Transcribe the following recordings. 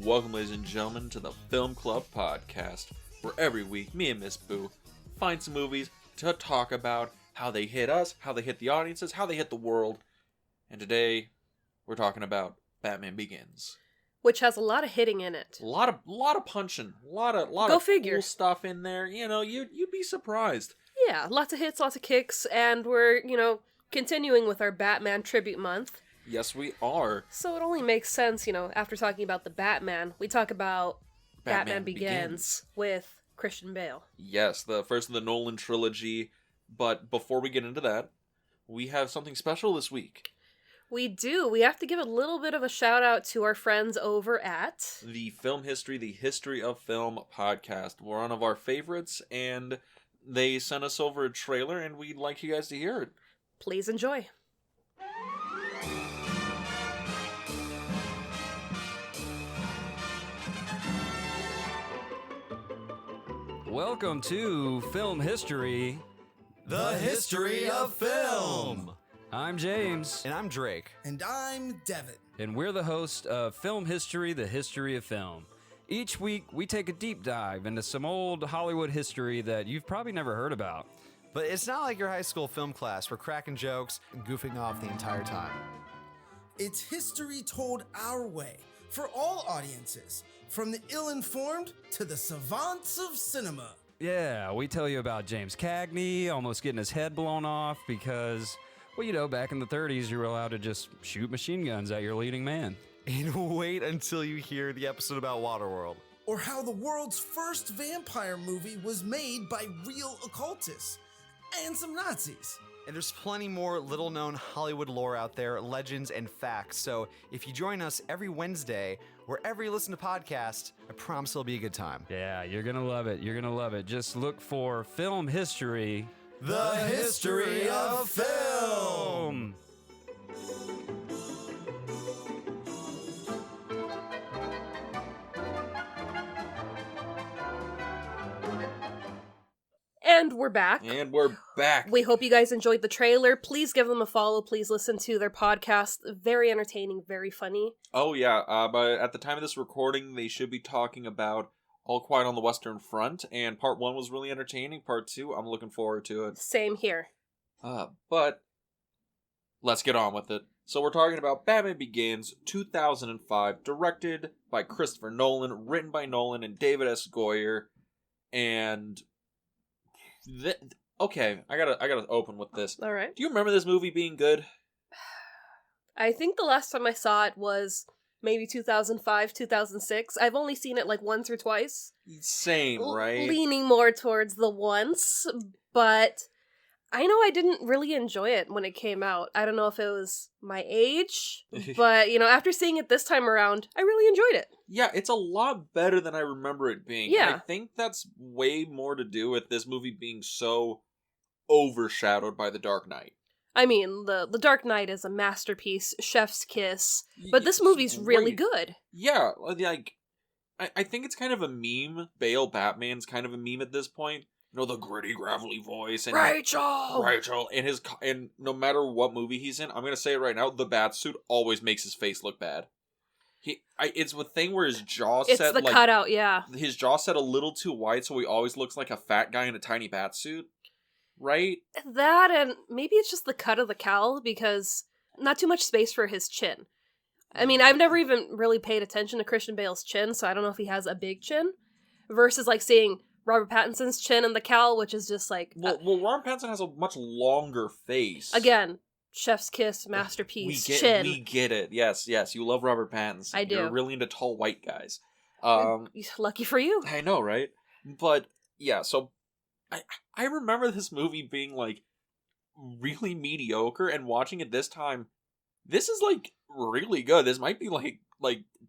Welcome, ladies and gentlemen, to the Film Club Podcast, where every week me and Miss Boo find some movies to talk about how they hit us, how they hit the audiences, how they hit the world. And today, we're talking about Batman Begins, which has a lot of hitting in it. A lot of punching, a lot of cool stuff in there. You know, you'd be surprised. Yeah, lots of hits, lots of kicks, and we're continuing with our Batman tribute month. Yes, we are. So it only makes sense, after talking about the Batman, we talk about Batman Begins with Christian Bale. Yes, the first of the Nolan Trilogy. But before we get into that, we have something special this week. We do. We have to give a little bit of a shout out to our friends over at the Film History, the History of Film podcast. We're one of our favorites, and they sent us over a trailer, and we'd like you guys to hear it. Please enjoy. Welcome to Film History, the History of Film. I'm James. And I'm Drake. And I'm Devin. And we're the host of Film History, the History of Film. Each week, we take a deep dive into some old Hollywood history that you've probably never heard about. But it's not like your high school film class. We're cracking jokes and goofing off the entire time. It's history told our way, for all audiences, from the ill-informed to the savants of cinema. Yeah, we tell you about James Cagney almost getting his head blown off because, well, back in the 30s, you were allowed to just shoot machine guns at your leading man. And wait until you hear the episode about Waterworld. Or how the world's first vampire movie was made by real occultists and some Nazis. And there's plenty more little-known Hollywood lore out there, legends and facts. So if you join us every Wednesday, wherever you listen to podcasts, I promise it'll be a good time. Yeah, you're going to love it. You're going to love it. Just look for Film History, the History of Film. And we're back. We hope you guys enjoyed the trailer. Please give them a follow. Please listen to their podcast. Very entertaining, very funny. Oh, yeah. But at the time of this recording, they should be talking about All Quiet on the Western Front. And part 1 was really entertaining. Part 2, I'm looking forward to it. Same here. But let's get on with it. So we're talking about Batman Begins, 2005, directed by Christopher Nolan, written by Nolan and David S. Goyer. And... okay, I gotta open with this. All right. Do you remember this movie being good? I think the last time I saw it was maybe 2005, 2006. I've only seen it like once or twice. Same, right? Leaning more towards the once, but I know I didn't really enjoy it when it came out. I don't know if it was my age, but, after seeing it this time around, I really enjoyed it. Yeah, it's a lot better than I remember it being. Yeah. And I think that's way more to do with this movie being so overshadowed by The Dark Knight. I mean, The Dark Knight is a masterpiece, chef's kiss, but this movie's really good. Yeah, like, I think it's kind of a meme. Bale Batman's kind of a meme at this point. The gritty, gravelly voice. And Rachel! And no matter what movie he's in, I'm going to say it right now, the Batsuit always makes his face look bad. It's a thing where his jaw set... It's the cutout, yeah. His jaw set a little too wide, so he always looks like a fat guy in a tiny Batsuit. Right? That, and maybe it's just the cut of the cowl, because not too much space for his chin. I mean, I've never even really paid attention to Christian Bale's chin, so I don't know if he has a big chin. Versus, seeing Robert Pattinson's chin and the cowl, which is just Well, Robert Pattinson has a much longer face. Again, chef's kiss, masterpiece, chin. We get it. Yes. You love Robert Pattinson. I do. You're really into tall white guys. Lucky for you. I know, right? But, yeah, so I remember this movie being, really mediocre, and watching it this time, this is, really good. This might be,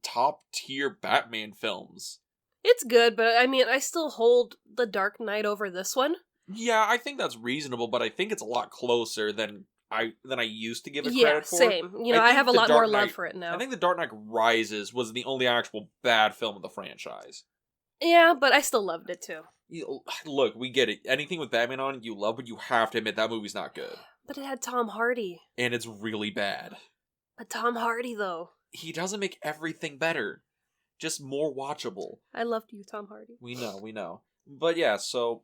top-tier Batman films. It's good, but I mean, I still hold The Dark Knight over this one. Yeah, I think that's reasonable, but I think it's a lot closer than I used to give it credit for. Yeah, same. I have a lot more love for it now. I think The Dark Knight Rises was the only actual bad film of the franchise. Yeah, but I still loved it too. Look, we get it. Anything with Batman on it you love, but you have to admit that movie's not good. But it had Tom Hardy. And it's really bad. But Tom Hardy, though. He doesn't make everything better. just more watchable. I loved you, Tom Hardy. We know. But yeah, so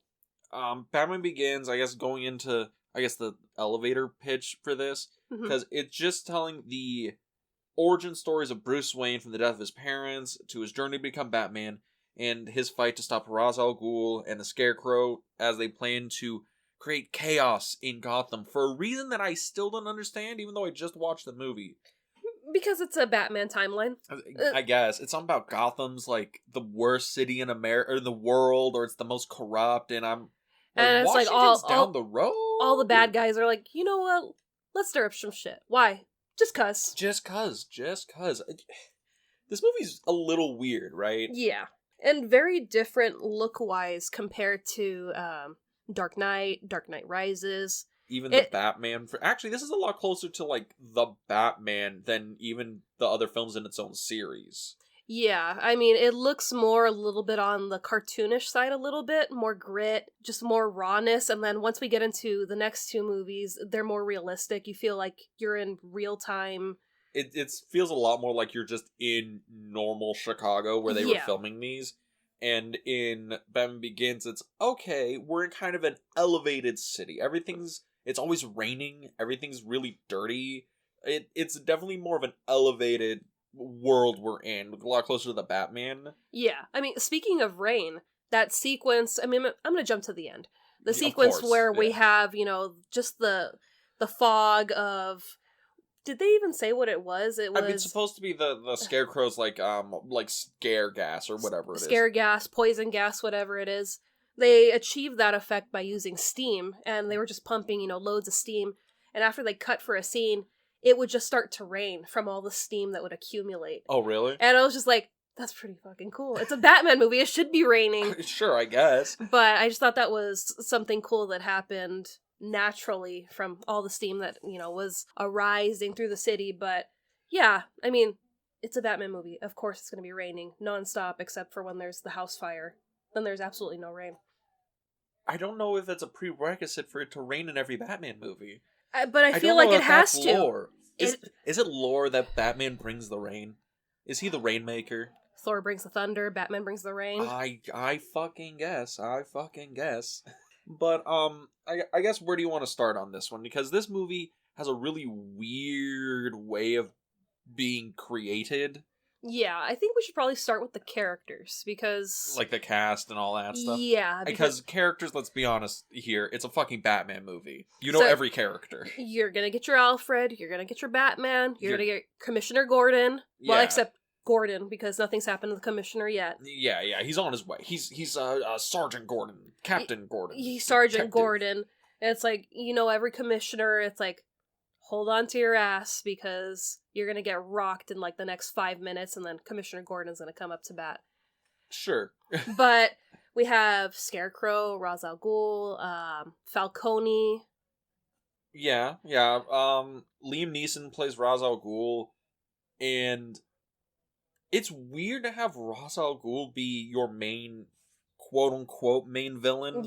Batman Begins, I guess, going into, the elevator pitch for this, because it's just telling the origin stories of Bruce Wayne from the death of his parents to his journey to become Batman and his fight to stop Ra's al Ghul and the Scarecrow as they plan to create chaos in Gotham for a reason that I still don't understand, even though I just watched the movie. Because it's a Batman timeline. I guess. It's something about Gotham's, like, the worst city in America, or the world, or it's the most corrupt, and I'm... And it's Washington's like down the road? All the bad guys are like, you know what? Let's stir up some shit. Why? Just cuz. Just cuz. This movie's a little weird, right? Yeah. And very different look-wise compared to Dark Knight Rises. Even the Batman. Actually, this is a lot closer to, like, the Batman than even the other films in its own series. Yeah, I mean, it looks more a little bit on the cartoonish side a little bit, more grit, just more rawness, and then once we get into the next two movies, they're more realistic. You feel like you're in real time. It feels a lot more like you're just in normal Chicago where they were filming these. And in Batman Begins, it's, okay, we're in kind of an elevated city. It's always raining, everything's really dirty. It's definitely more of an elevated world we're in, a lot closer to the Batman. Yeah, I mean, speaking of rain, that sequence, I mean, I'm gonna jump to the end. The sequence where we have, just the fog of... Did they even say what it was? It was... it's supposed to be the Scarecrow's, like scare gas or whatever it is. Scare gas, poison gas, whatever it is. They achieved that effect by using steam, and they were just pumping, loads of steam. And after they cut for a scene, it would just start to rain from all the steam that would accumulate. Oh, really? And I was just like, that's pretty fucking cool. It's a Batman movie. It should be raining. Sure, I guess. But I just thought that was something cool that happened naturally from all the steam that, was arising through the city. But yeah, I mean, it's a Batman movie. Of course it's going to be raining nonstop, except for when there's the house fire. Then there's absolutely no rain. I don't know if it's a prerequisite for it to rain in every Batman movie. But I feel like it has to. Lore. Is it lore that Batman brings the rain? Is he the rainmaker? Thor brings the thunder, Batman brings the rain. I fucking guess. But, I guess where do you want to start on this one? Because this movie has a really weird way of being created. Yeah, I think we should probably start with the characters, because... Like the cast and all that stuff? Yeah. Because characters, let's be honest here, it's a fucking Batman movie. You know every character. You're gonna get your Alfred, you're gonna get your Batman, you're gonna get Commissioner Gordon. Yeah. Well, except Gordon, because nothing's happened to the Commissioner yet. Yeah, he's on his way. He's Sergeant Gordon. Captain Gordon. He's Sergeant Gordon. And it's like, every Commissioner, it's like, hold on to your ass, because you're gonna get rocked in, like, the next 5 minutes, and then Commissioner Gordon's gonna come up to bat. Sure. But we have Scarecrow, Ra's al Ghul, Falcone. Yeah. Liam Neeson plays Ra's al Ghul, and it's weird to have Ra's al Ghul be your main, quote-unquote, main villain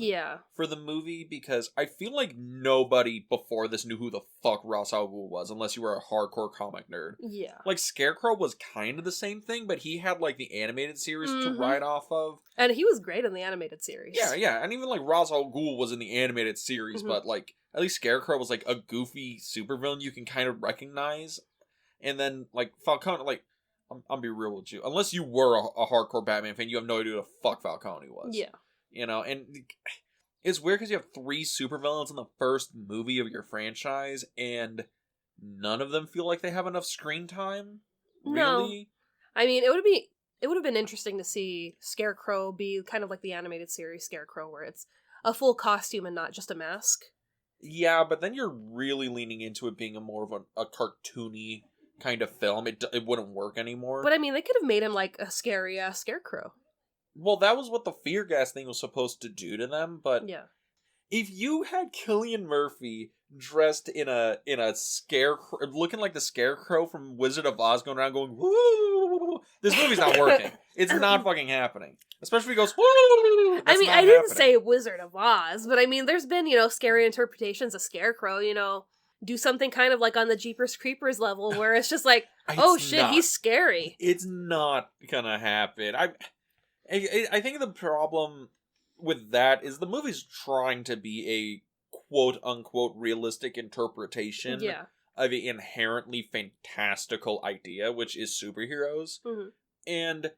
for the movie, because I feel like nobody before this knew who the fuck Ra's al Ghul was, unless you were a hardcore comic nerd. Yeah. Like, Scarecrow was kind of the same thing, but he had, like, the animated series to ride off of. And he was great in the animated series. Yeah, and even, like, Ra's al Ghul was in the animated series, but, like, at least Scarecrow was, like, a goofy supervillain you can kind of recognize. And then, like, Falcone, like, I'll be real with you. Unless you were a hardcore Batman fan, you have no idea who the fuck Falcone was. Yeah. And it's weird because you have 3 supervillains in the first movie of your franchise, and none of them feel like they have enough screen time. Really? No. I mean, it would have been interesting to see Scarecrow be kind of like the animated series Scarecrow, where it's a full costume and not just a mask. Yeah, but then you're really leaning into it being more of a cartoony kind of film. It wouldn't work anymore. But I mean, they could have made him like a scary ass Scarecrow. Well, that was what the fear gas thing was supposed to do to them, but yeah. If you had Cillian Murphy dressed in a scarecrow, looking like the Scarecrow from Wizard of Oz, going around going, woo, this movie's not working. It's not fucking happening. Especially if he goes, woo. I mean, I didn't say Wizard of Oz, but I mean, there's been, scary interpretations of Scarecrow, do something kind of like on the Jeepers Creepers level, where it's just like, It's oh shit, not. he's scary. It's not gonna happen. I think the problem with that is the movie's trying to be a quote-unquote realistic interpretation of an inherently fantastical idea, which is superheroes. Mm-hmm. And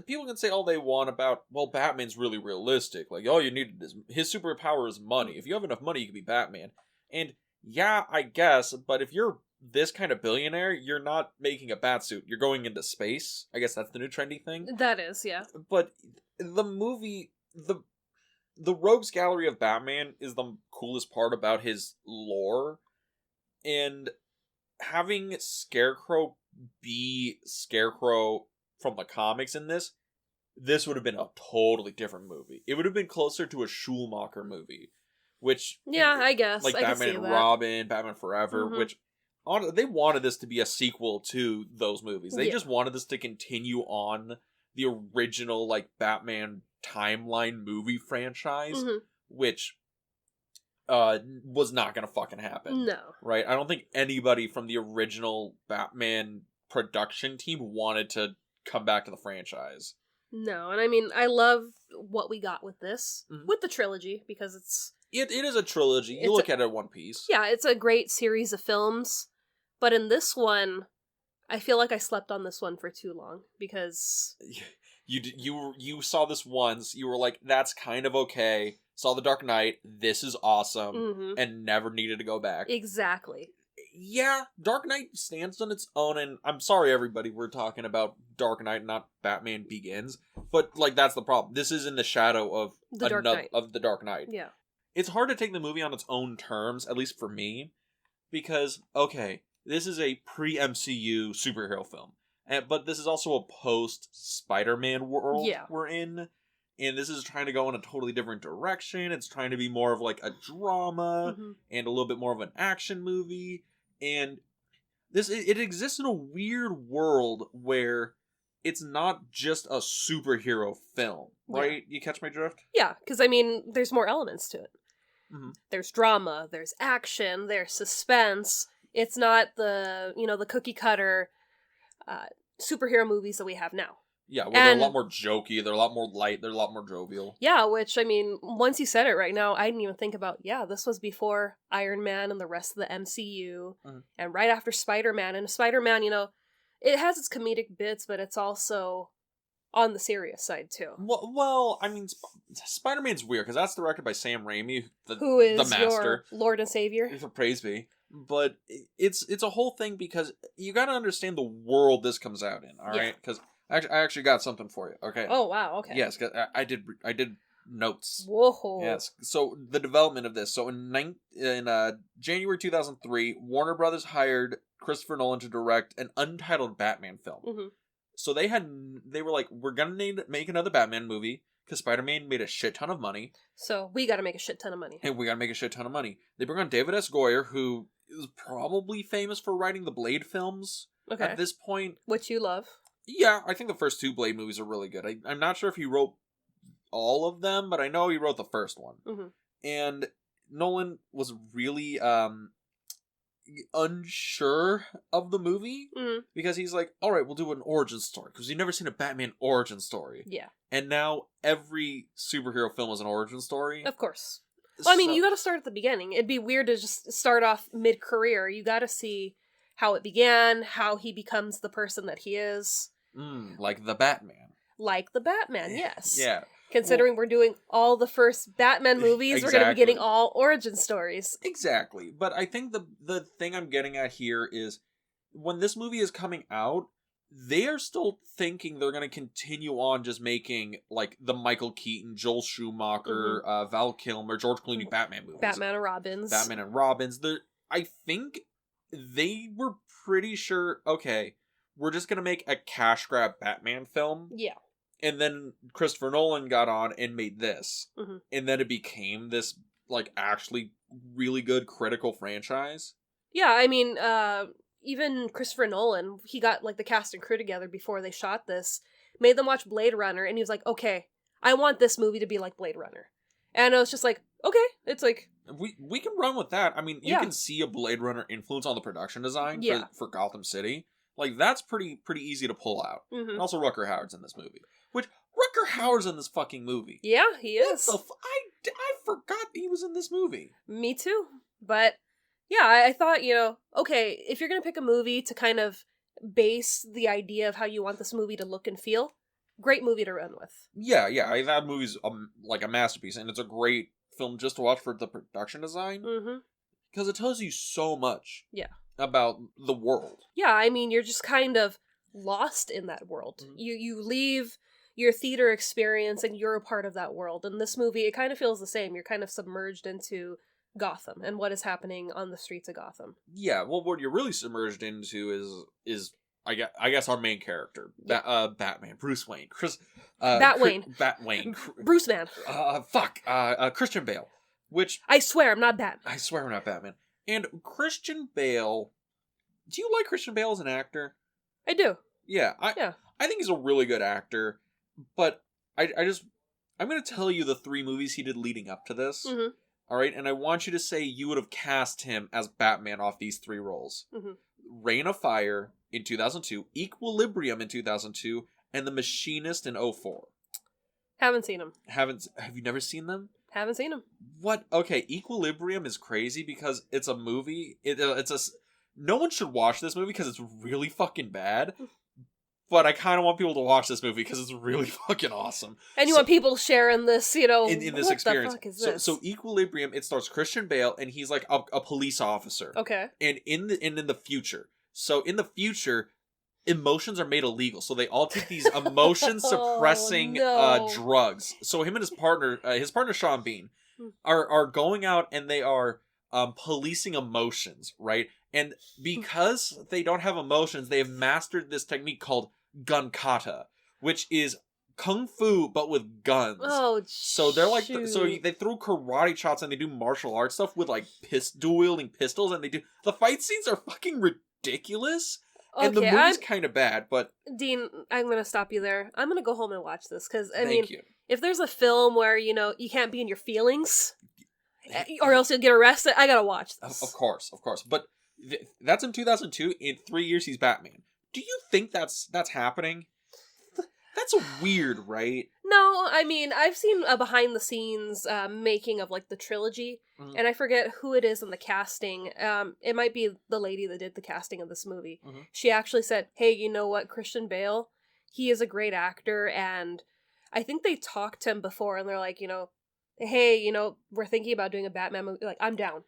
people can say all they want about, well, Batman's really realistic. Like, all you need is his superpower is money. If you have enough money, you can be Batman. And yeah, I guess, but if you're this kind of billionaire, you're not making a batsuit. You're going into space. I guess that's the new trendy thing. That is, yeah. But the movie, the Rogues Gallery of Batman is the coolest part about his lore. And having Scarecrow be Scarecrow from the comics in this would have been a totally different movie. It would have been closer to a Schumacher movie, which... Yeah, I guess. Like I Batman and Robin, Batman Forever, which... They wanted this to be a sequel to those movies. They just wanted this to continue on the original, like, Batman timeline movie franchise, which was not gonna fucking happen. No. Right? I don't think anybody from the original Batman production team wanted to come back to the franchise. No, and I mean, I love what we got with this, with the trilogy, because it is a trilogy. You look at it in one piece. Yeah, it's a great series of films, but in this one, I feel like I slept on this one for too long, because... You saw this once, you were like, that's kind of okay, saw The Dark Knight, this is awesome, and never needed to go back. Exactly. Yeah, Dark Knight stands on its own, and I'm sorry everybody, we're talking about Dark Knight, not Batman Begins, but, like, that's the problem. This is in the shadow of The Dark Knight. Yeah. It's hard to take the movie on its own terms, at least for me, because, okay, this is a pre-MCU superhero film, but this is also a post-Spider-Man world we're in, and this is trying to go in a totally different direction. It's trying to be more of, like, a drama, and a little bit more of an action movie, and it exists in a weird world where it's not just a superhero film, right? You catch my drift? Yeah, because, I mean, there's more elements to it. There's drama, there's action, there's suspense. It's not the cookie cutter superhero movies that we have now. Yeah, well, they're a lot more jokey, they're a lot more light, they're a lot more jovial. Yeah, which, I mean, once you said it right now, I didn't even think about, this was before Iron Man and the rest of the MCU, and right after Spider-Man. And Spider-Man, it has its comedic bits, but it's also on the serious side, too. Well, I mean, Spider-Man's weird, because that's directed by Sam Raimi, who is the master. Your Lord and Savior. Praise be. But it's a whole thing, because you gotta understand the world this comes out in, alright? Because I actually got something for you, okay? Oh, wow, okay. Yes, cause I did notes. Whoa. Yes, so the development of this. So in January 2003, Warner Brothers hired Christopher Nolan to direct an untitled Batman film. So they were like, we're gonna make another Batman movie, because Spider-Man made a shit ton of money. So we gotta make a shit ton of money. And we gotta make a shit ton of money. They bring on David S. Goyer, who is probably famous for writing the Blade films at this point. Which you love. Yeah, I think the first two Blade movies are really good. I'm not sure if he wrote all of them, but I know he wrote the first one. And Nolan was really unsure of the movie, because he's like, alright, we'll do an origin story, because you've never seen a Batman origin story. Yeah. And now every superhero film is an origin story. Of course. Well, I mean, you gotta start at the beginning. It'd be weird to just start off mid-career. You gotta see how it began, how he becomes the person that he is. Like the Batman. Like the Batman, yes. Yeah. Considering we're doing all the first Batman movies, we're going to be getting all origin stories. Exactly. But I think the thing I'm getting at here is, when this movie is coming out, they are still thinking they're going to continue on just making, like, the Michael Keaton, Joel Schumacher, Val Kilmer, George Clooney Batman movies. Batman and Robins. I think they were pretty sure, okay, we're just going to make a cash grab Batman film. Yeah. And then Christopher Nolan got on and made this. And then it became this, like, actually really good critical franchise. Yeah, I mean, even Christopher Nolan, he got, like, the cast and crew together before they shot this, made them watch Blade Runner, and he was like, okay, I want this movie to be like Blade Runner. And I was just like, okay, it's like, We can run with that. I mean, you Yeah. can see a Blade Runner influence on the production design Yeah. for Gotham City. Like, that's pretty easy to pull out. Mhm. And also Rutger Hauer's in this movie. Which, Rutger Hauer's in this fucking movie. Yeah, he is. What the I forgot he was in this movie. Me too. But yeah, I thought, okay, if you're going to pick a movie to kind of base the idea of how you want this movie to look and feel, great movie to run with. Yeah, that movie's like a masterpiece, and it's a great film just to watch for the production design. Mm-hmm. Because it tells you so much. Yeah. About the world. Yeah, I mean, you're just kind of lost in that world. Mm-hmm. You leave your theater experience and you're a part of that world. In this movie, it kind of feels the same. You're kind of submerged into Gotham and what is happening on the streets of Gotham. Yeah, well, what you're really submerged into is I guess our main character, Batman, Bruce Wayne, Batwayne, Bruce Man. Christian Bale, which I swear I'm not Batman. I swear I'm not Batman. And Christian Bale, do you like Christian Bale as an actor? I do. Yeah, I think he's a really good actor, but I'm going to tell you the 3 movies he did leading up to this. Mm-hmm. All right, and I want you to say you would have cast him as Batman off these 3 roles. Mm-hmm. Reign of Fire in 2002, Equilibrium in 2002, and The Machinist in 2004. Haven't seen him. Have you never seen them? Haven't seen him. What? Okay, Equilibrium is crazy because it's a movie. No one should watch this movie because it's really fucking bad. But I kind of want people to watch this movie because it's really fucking awesome. And you want people sharing this, in this experience. What the fuck is this? So Equilibrium, it stars Christian Bale, and he's like a police officer. Okay. And in the future, emotions are made illegal, so they all take these emotion suppressing drugs. So him and his partner Sean Bean, are going out and they are policing emotions, right? And because they don't have emotions, they have mastered this technique called gun kata, which is kung fu but with guns. Oh, so they're like so shoot. they throw karate chops and they do martial arts stuff with like dual wielding pistols, and the fight scenes are fucking ridiculous. Okay, and the movie's kind of bad, but Dean, I'm gonna stop you there. I'm gonna go home and watch this because thank you. If there's a film where you can't be in your feelings, or else you'll get arrested, I gotta watch this. Of course. But that's in 2002. In 3 years, he's Batman. Do you think that's happening? That's weird, right? No, I mean, I've seen a behind the scenes making of like the trilogy, and I forget who it is in the casting. It might be the lady that did the casting of this movie. Mm-hmm. She actually said, "Hey, you know what, Christian Bale, he is a great actor," and I think they talked to him before, and they're like, "Hey, we're thinking about doing a Batman movie. Like, I'm down."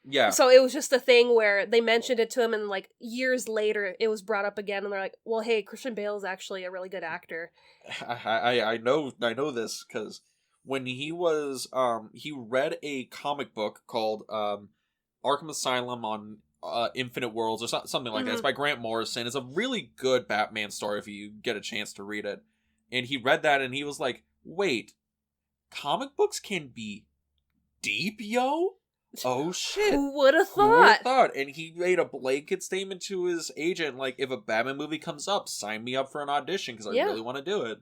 Yeah. So it was just a thing where they mentioned it to him, and like years later, it was brought up again, and they're like, "Well, hey, Christian Bale is actually a really good actor." I know this because when he was he read a comic book called Arkham Asylum on Infinite Worlds or something like that. It's by Grant Morrison. It's a really good Batman story if you get a chance to read it. And he read that and he was like, "Wait, comic books can be deep, yo?" Oh shit. Who would have thought? And he made a blanket statement to his agent, like, if a Batman movie comes up, sign me up for an audition because I really want to do it.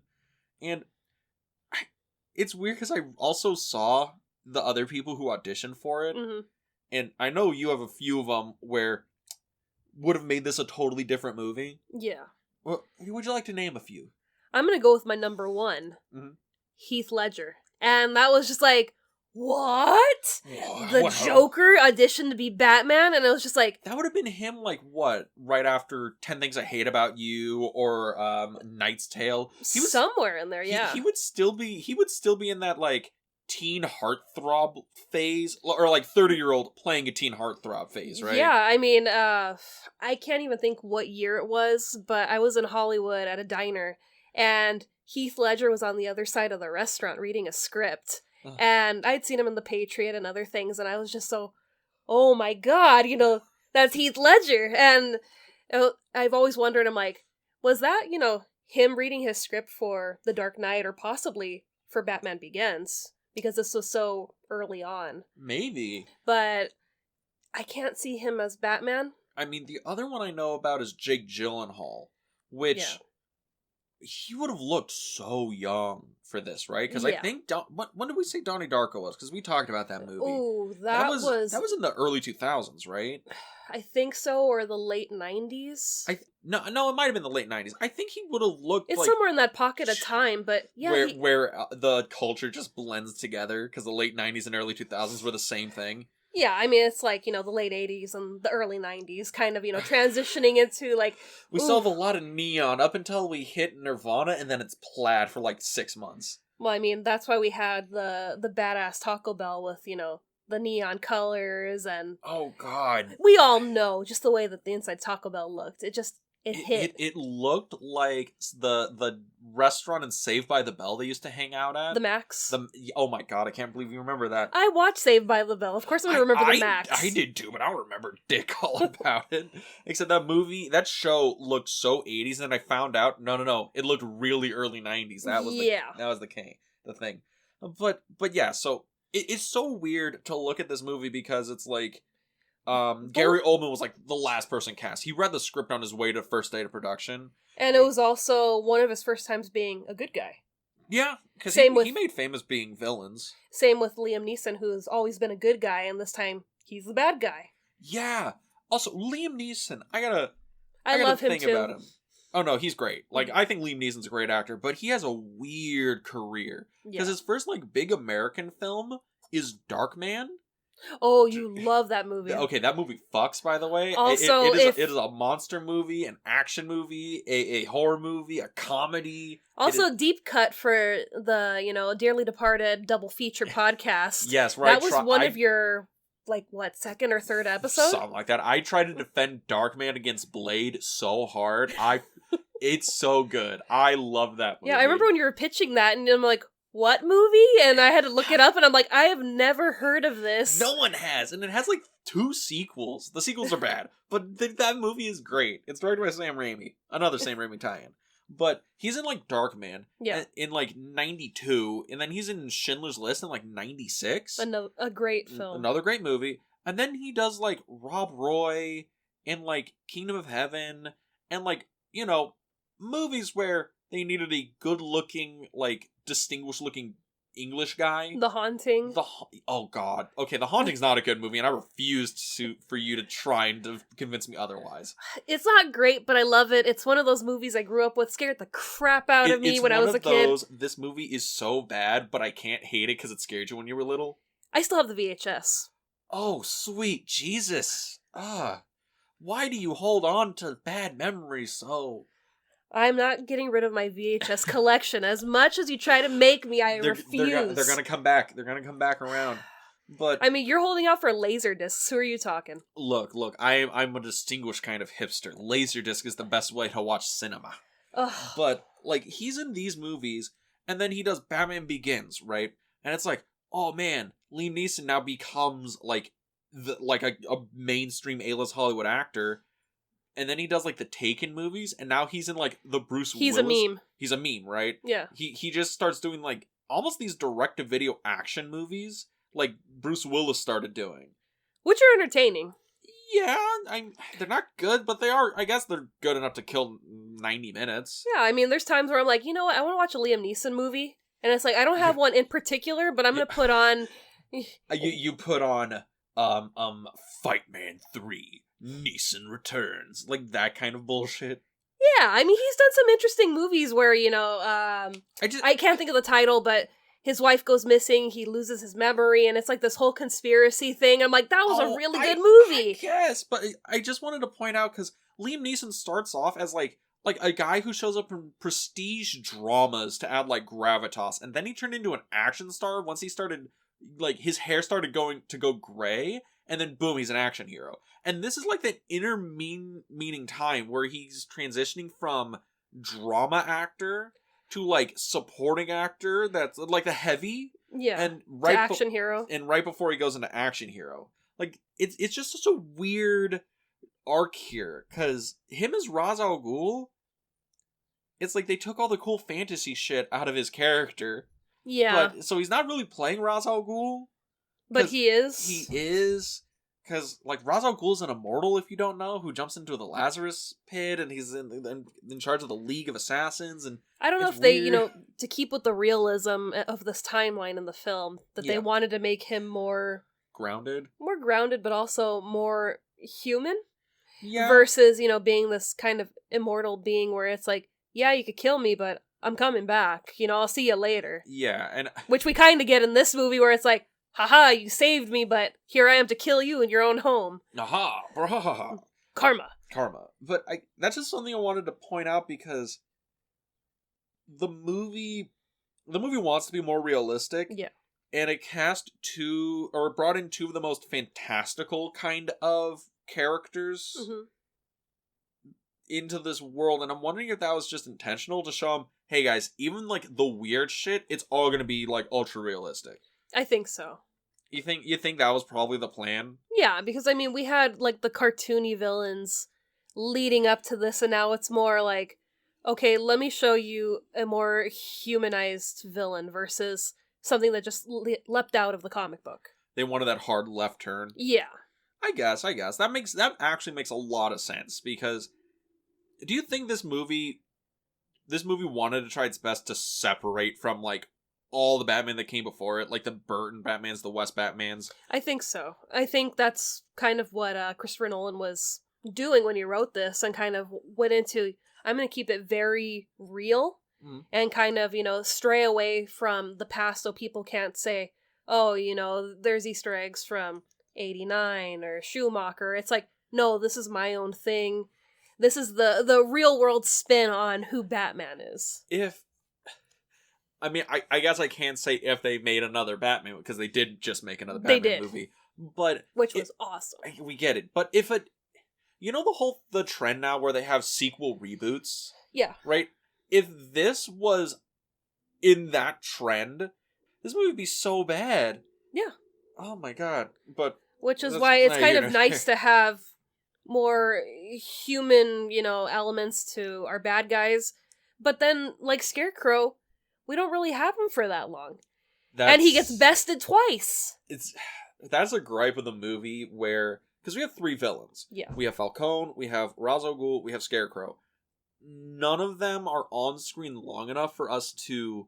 And it's weird because I also saw the other people who auditioned for it. Mm-hmm. And I know you have a few of them where would have made this a totally different movie. Yeah. Well, would you like to name a few? I'm gonna go with my number one, Heath Ledger. And that was just like, what? The Joker auditioned to be Batman, and it was just like that would have been him. Like what? Right after 10 Things I Hate About You or Knight's Tale. He was somewhere in there. Yeah, he would still be in that like teen heartthrob phase, or like 30-year-old playing a teen heartthrob phase, right? Yeah, I mean, I can't even think what year it was, but I was in Hollywood at a diner, and Heath Ledger was on the other side of the restaurant reading a script. And I'd seen him in The Patriot and other things, and I was just so, oh my god, that's Heath Ledger. And I've always wondered, I'm like, was that, him reading his script for The Dark Knight or possibly for Batman Begins? Because this was so early on. Maybe. But I can't see him as Batman. I mean, the other one I know about is Jake Gyllenhaal, which... Yeah. he would have looked so young for this, right? Because Yeah. I think when did we say Donnie Darko was? Because we talked about that movie. Ooh, that was in the early 2000s, right? I think so, or the late 90s. No, it might have been the late 90s. I think he would have looked It's like somewhere in that pocket of time, but yeah. where the culture just blends together because the late 90s and early 2000s were the same thing. Yeah, I mean, it's like, the late 80s and the early 90s, kind of, transitioning into, like... We still have a lot of neon up until we hit Nirvana, and then it's plaid for, like, 6 months. Well, I mean, that's why we had the badass Taco Bell with, the neon colors and... Oh, God. We all know just the way that the inside Taco Bell looked. It hit. It looked like the restaurant in Saved by the Bell they used to hang out at. The Max. Oh my god, I can't believe you remember that. I watched Saved by the Bell. Of course I'm going to remember the Max. I did too, but I don't remember dick all about it. Except that show looked so 80s, and then I found out, no, it looked really early 90s. That was the thing. But yeah, so it's so weird to look at this movie because it's like, Gary Oldman was like the last person cast. He read the script on his way to first day of production. And it was also one of his first times being a good guy. Yeah, because he made famous being villains. Same with Liam Neeson, who's always been a good guy, and this time he's the bad guy. Yeah. Also, Liam Neeson, I love him think too. about him. Oh no, he's great. Like, I think Liam Neeson's a great actor, but he has a weird career. Because his first, like, big American film is Darkman. Oh, you love that movie. Okay, that movie fucks, by the way. Also, it is a monster movie, an action movie, a horror movie, a comedy. Also, deep cut for the, Dearly Departed double feature podcast. Yes, right. That was one of your, second or third episode? Something like that. I tried to defend Darkman against Blade so hard. It's so good. I love that movie. Yeah, I remember when you were pitching that, and I'm like, what movie? And I had to look it up, and I'm like, I have never heard of this. No one has, and it has 2 sequels. The sequels are bad, but that movie is great. It's directed by Sam Raimi, another Sam Raimi tie-in. But he's in Darkman, in 92, and then he's in Schindler's List in 96. A great film. Another great movie. And then he does Rob Roy and Kingdom of Heaven and movies where they needed a good-looking, distinguished-looking English guy. The Haunting. Oh god. Okay, The Haunting's not a good movie, and I refuse for you to try and to convince me otherwise. It's not great, but I love it. It's one of those movies I grew up with, scared the crap out of me when I was a kid. This movie is so bad, but I can't hate it because it scared you when you were little. I still have the VHS. Oh, sweet Jesus. Why do you hold on to bad memories so? I'm not getting rid of my VHS collection. As much as you try to make me, I refuse. They're gonna come back. They're gonna come back around. But I mean, you're holding out for Laserdiscs. Who are you talking? Look. I'm a distinguished kind of hipster. Laserdisc is the best way to watch cinema. Ugh. But he's in these movies, and then he does Batman Begins, right? And it's oh man, Liam Neeson now becomes a mainstream A-list Hollywood actor. And then he does the Taken movies, and now he's in the Bruce Willis. He's a meme. He's a meme, right? Yeah. He just starts doing almost these direct-to-video action movies like Bruce Willis started doing. Which are entertaining. Yeah, they're not good, but they are. I guess they're good enough to kill 90 minutes. Yeah, I mean, there's times where I'm like, you know what, I want to watch a Liam Neeson movie, and it's I don't have one in particular, but I'm gonna put on. You put on Fight Man 3. Neeson Returns, that kind of bullshit. Yeah, I mean, he's done some interesting movies where, I can't think of the title, but his wife goes missing, he loses his memory, and it's this whole conspiracy thing. I'm like, that was a really good movie. Yes, but I just wanted to point out, because Liam Neeson starts off as, a guy who shows up in prestige dramas to add, gravitas, and then he turned into an action star once he started, his hair started to go gray, and then boom, he's an action hero. And this is that intermeaning time where he's transitioning from drama actor to supporting actor that's the heavy. Yeah. And to action hero. And right before he goes into action hero. It's just such a weird arc here. Cause him as Ra's al Ghul, it's they took all the cool fantasy shit out of his character. Yeah. So he's not really playing Ra's al Ghul. But he is. He is. Because, like, Ra's al Ghul's an immortal, if you don't know, who jumps into the Lazarus pit, and he's in charge of the League of Assassins, and I don't know it's if they, weird. to keep with the realism of this timeline in the film, that they wanted to make him more grounded, but also more human. Yeah. Versus, being this kind of immortal being where it's like, yeah, you could kill me, but I'm coming back. I'll see you later. Yeah, and which we kind of get in this movie where it's like, haha, you saved me, but here I am to kill you in your own home. Aha, brahaha. Karma. But that's just something I wanted to point out because the movie wants to be more realistic. Yeah. And it brought in two of the most fantastical kind of characters into this world, and I'm wondering if that was just intentional to show them, hey guys, even like the weird shit, it's all gonna be like ultra realistic. I think so. You think that was probably the plan? Yeah, because we had like the cartoony villains leading up to this, and now it's more like, okay, let me show you a more humanized villain versus something that just leapt out of the comic book. They wanted that hard left turn. Yeah. I guess that actually makes a lot of sense, because do you think this movie wanted to try its best to separate from like all the Batman that came before it, like the Burton Batmans, the West Batmans? I think so. I think that's kind of what Christopher Nolan was doing when he wrote this, and kind of went into, I'm going to keep it very real and kind of, stray away from the past so people can't say, oh, there's Easter eggs from 89 or Schumacher. It's like, no, this is my own thing. This is the real world spin on who Batman is. I guess I can't say if they made another Batman, because they did just make another Batman movie. But which was awesome. We get it. But if the trend now where they have sequel reboots? Yeah. Right? If this was in that trend, this movie would be so bad. Yeah. Oh my god. But which is why it's kind of nice to have more human, elements to our bad guys. But then, like Scarecrow, we don't really have him for that long. And he gets bested twice. That's a gripe of the movie where, because we have three villains. Yeah. We have Falcone, we have Ra's al Ghul, we have Scarecrow. None of them are on screen long enough for us to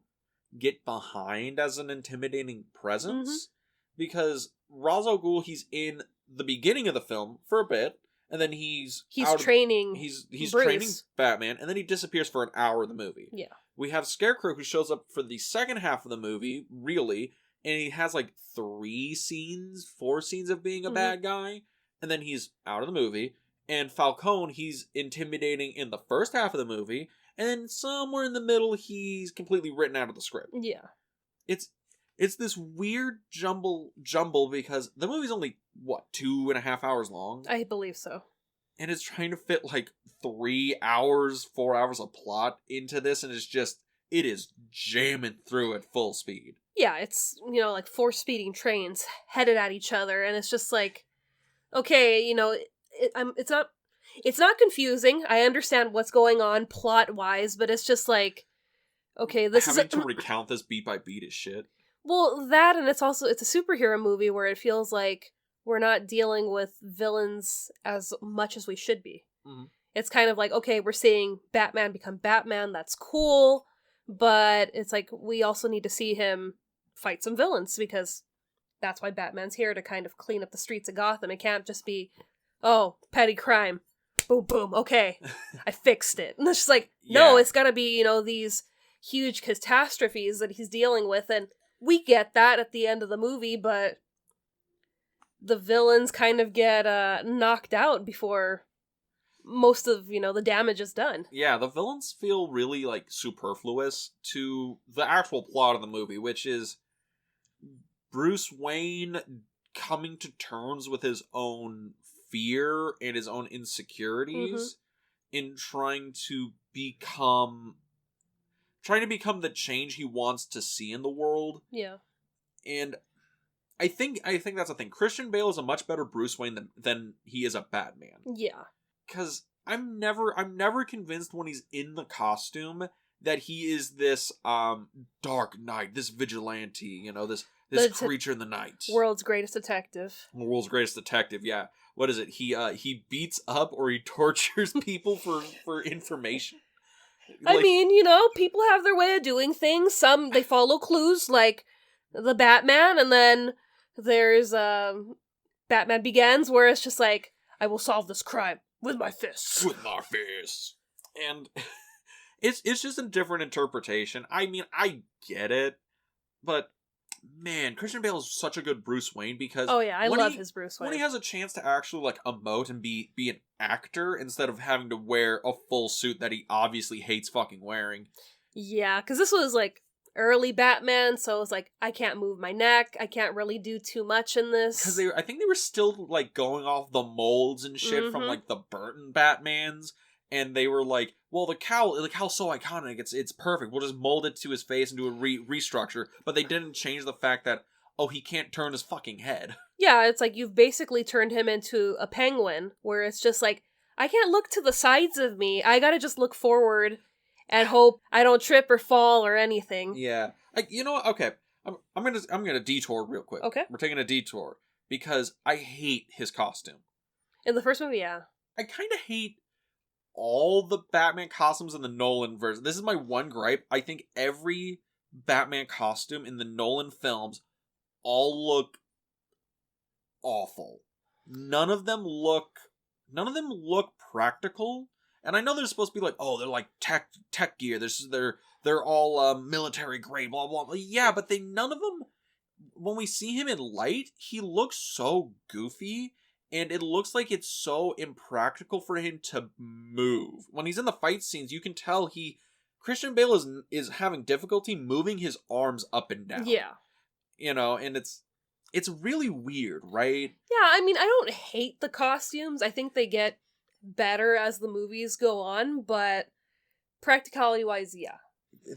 get behind as an intimidating presence. Because Ra's al Ghul, he's in the beginning of the film for a bit, and then he's training he's Bruce. training Batman, and then he disappears for an hour of the movie. Yeah. We have Scarecrow, who shows up for the second half of the movie, really, and he has like 4 scenes of being a bad guy, and then he's out of the movie. And Falcone, he's intimidating in the first half of the movie, and then somewhere in the middle, he's completely written out of the script. Yeah. It's this weird jumble because the movie's only, 2.5 hours long? I believe so. And it's trying to fit like 3 hours, 4 hours of plot into this, and it is jamming through at full speed. Yeah, it's, like 4 speeding trains headed at each other, and it's just like, okay, it's not confusing. I understand what's going on plot-wise, but it's just like, okay, this is... Having to recount this beat by beat is shit. Well, that, and it's a superhero movie where it feels like we're not dealing with villains as much as we should be. It's kind of like, okay, we're seeing Batman become Batman, that's cool, but it's like, we also need to see him fight some villains, because that's why Batman's here, to kind of clean up the streets of Gotham. It can't just be, oh, petty crime, boom, boom, okay, I fixed it. And it's just like, no, it's gotta be, these huge catastrophes that he's dealing with, and we get that at the end of the movie, but the villains kind of get knocked out before most of, the damage is done. Yeah, the villains feel really, like, superfluous to the actual plot of the movie, which is Bruce Wayne coming to terms with his own fear and his own insecurities in trying to become the change he wants to see in the world. Yeah. And I think that's the thing. Christian Bale is a much better Bruce Wayne than he is a Batman. Yeah. Because I'm never convinced when he's in the costume that he is this Dark Knight, this vigilante, This creature in the night. World's greatest detective. World's greatest detective, yeah. What is it? He beats up or he tortures people for information? I mean, you know, people have their way of doing things. Some, they follow clues, like the Batman, and then there's Batman Begins, where it's just like, I will solve this crime with my fists. With my fists. And it's just a different interpretation. I mean, I get it, but man, Christian Bale is such a good Bruce Wayne because I love his Bruce Wayne. When he has a chance to actually like emote and be an actor instead of having to wear a full suit that he obviously hates fucking wearing. Yeah, because this was like early Batman, so it's like I can't move my neck, I can't really do too much in this. Because I think they were still like going off the molds and shit from like the Burton Batmans. And they were like, well, the cowl's so iconic, it's perfect. We'll just mold it to his face and do a restructure. But they didn't change the fact that, he can't turn his fucking head. Yeah, it's like you've basically turned him into a penguin, where it's just like, I can't look to the sides of me. I gotta just look forward and hope I don't trip or fall or anything. Yeah. You know what? Okay. I'm gonna detour real quick. Okay. We're taking a detour. Because I hate his costume. In the first movie, yeah. I kind of hate all the Batman costumes in the Nolan version. This is my one gripe. I think every Batman costume in the Nolan films all look awful. None of them look practical. And I know they're supposed to be like, they're like tech gear. They're all military grade, blah blah blah. Yeah, but none of them. When we see him in light, he looks so goofy. And it looks like it's so impractical for him to move. When he's in the fight scenes, you can tell Christian Bale is having difficulty moving his arms up and down. Yeah. You know, and it's really weird, right? Yeah, I mean, I don't hate the costumes. I think they get better as the movies go on, but practicality-wise, yeah.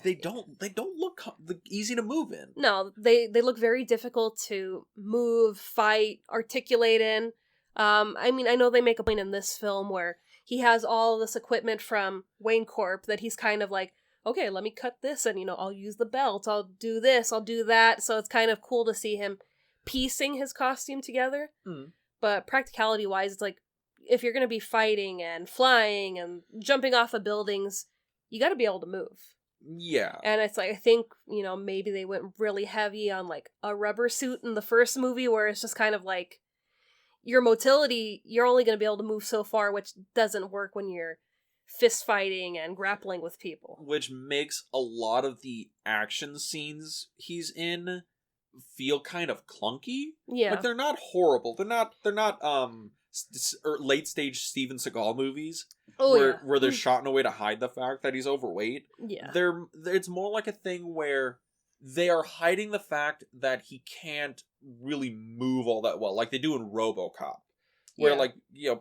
They don't look easy to move in. No, they look very difficult to move, fight, articulate in. I mean, I know they make a point in this film where he has all this equipment from Wayne Corp that he's kind of like, okay, let me cut this and, I'll use the belt, I'll do this, I'll do that. So it's kind of cool to see him piecing his costume together. Mm. But practicality-wise, it's like, if you're going to be fighting and flying and jumping off of buildings, you got to be able to move. Yeah. And it's like, I think, maybe they went really heavy on like a rubber suit in the first movie where it's just kind of like, your motility, you're only going to be able to move so far, which doesn't work when you're fist fighting and grappling with people. Which makes a lot of the action scenes he's in feel kind of clunky. Yeah. Like, they're not horrible. They're not late stage Steven Seagal movies where they're shot in a way to hide the fact that he's overweight. Yeah. It's more like a thing where they are hiding the fact that he can't really move all that well, like they do in RoboCop, where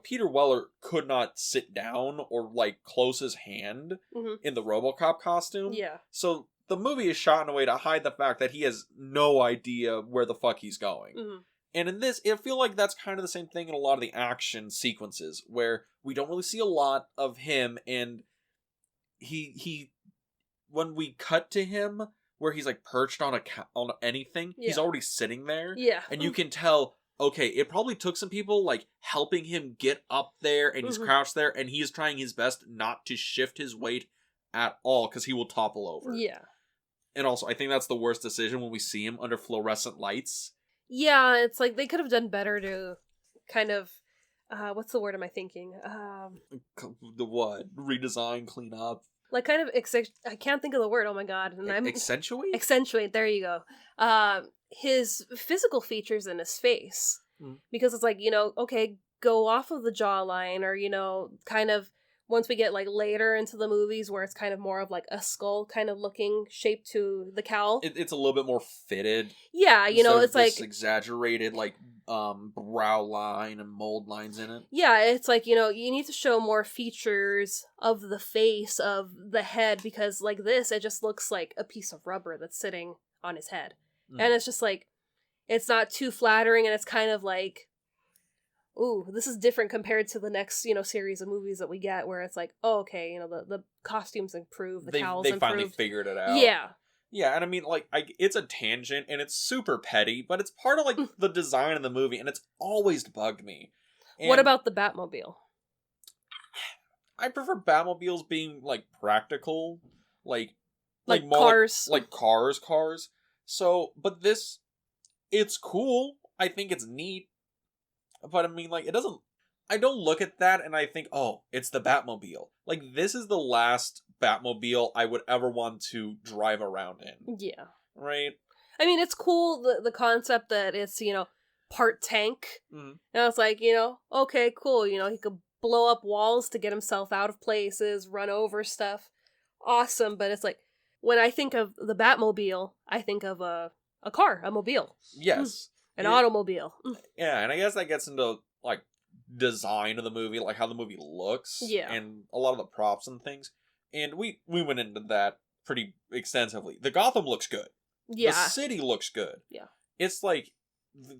Peter Weller could not sit down or like close his hand in the RoboCop costume. Yeah. So the movie is shot in a way to hide the fact that he has no idea where the fuck he's going. Mm-hmm. And in this, I feel like that's kind of the same thing in a lot of the action sequences, where we don't really see a lot of him, and he when we cut to him, where he's like perched on on anything, he's already sitting there. Yeah. And you can tell, okay, it probably took some people like helping him get up there, and he's crouched there, and he is trying his best not to shift his weight at all, because he will topple over. Yeah. And also, I think that's the worst decision when we see him under fluorescent lights. Yeah, it's like they could have done better to kind of, what's the word am I thinking? The what? Redesign, clean up. Like kind of, I can't think of the word, oh my god. And accentuate? Accentuate, there you go. His physical features in his face. Mm. Because it's like, okay, go off of the jawline, or, kind of, once we get like later into the movies where it's kind of more of like a skull kind of looking shape to the cowl. It's a little bit more fitted. Yeah, it's like exaggerated like brow line and mold lines in it. Yeah, it's like, you need to show more features of the face, of the head, because like this, it just looks like a piece of rubber that's sitting on his head. Mm. And it's just like, it's not too flattering, and it's kind of like, ooh, this is different compared to the next, series of movies that we get, where it's like, oh, okay, the costumes improve, the cowls improve. They finally figured it out. Yeah. Yeah, and I mean, like, it's a tangent, and it's super petty, but it's part of, like, the design of the movie, and it's always bugged me. And What about the Batmobile? I prefer Batmobiles being, like, practical, like more cars. like cars. So, but this, it's cool. I think it's neat. But I mean, like, I don't look at that and I think, oh, it's the Batmobile. Like, this is the last Batmobile I would ever want to drive around in. Yeah. Right? I mean, it's cool, the concept that it's, part tank. Mm-hmm. And it's like, okay, cool. He could blow up walls to get himself out of places, run over stuff. Awesome. But it's like, when I think of the Batmobile, I think of a car, a mobile. Yes. An automobile. Yeah, and I guess that gets into, like, design of the movie, like how the movie looks. Yeah. And a lot of the props and things. And we went into that pretty extensively. The Gotham looks good. Yeah. The city looks good. Yeah. It's like,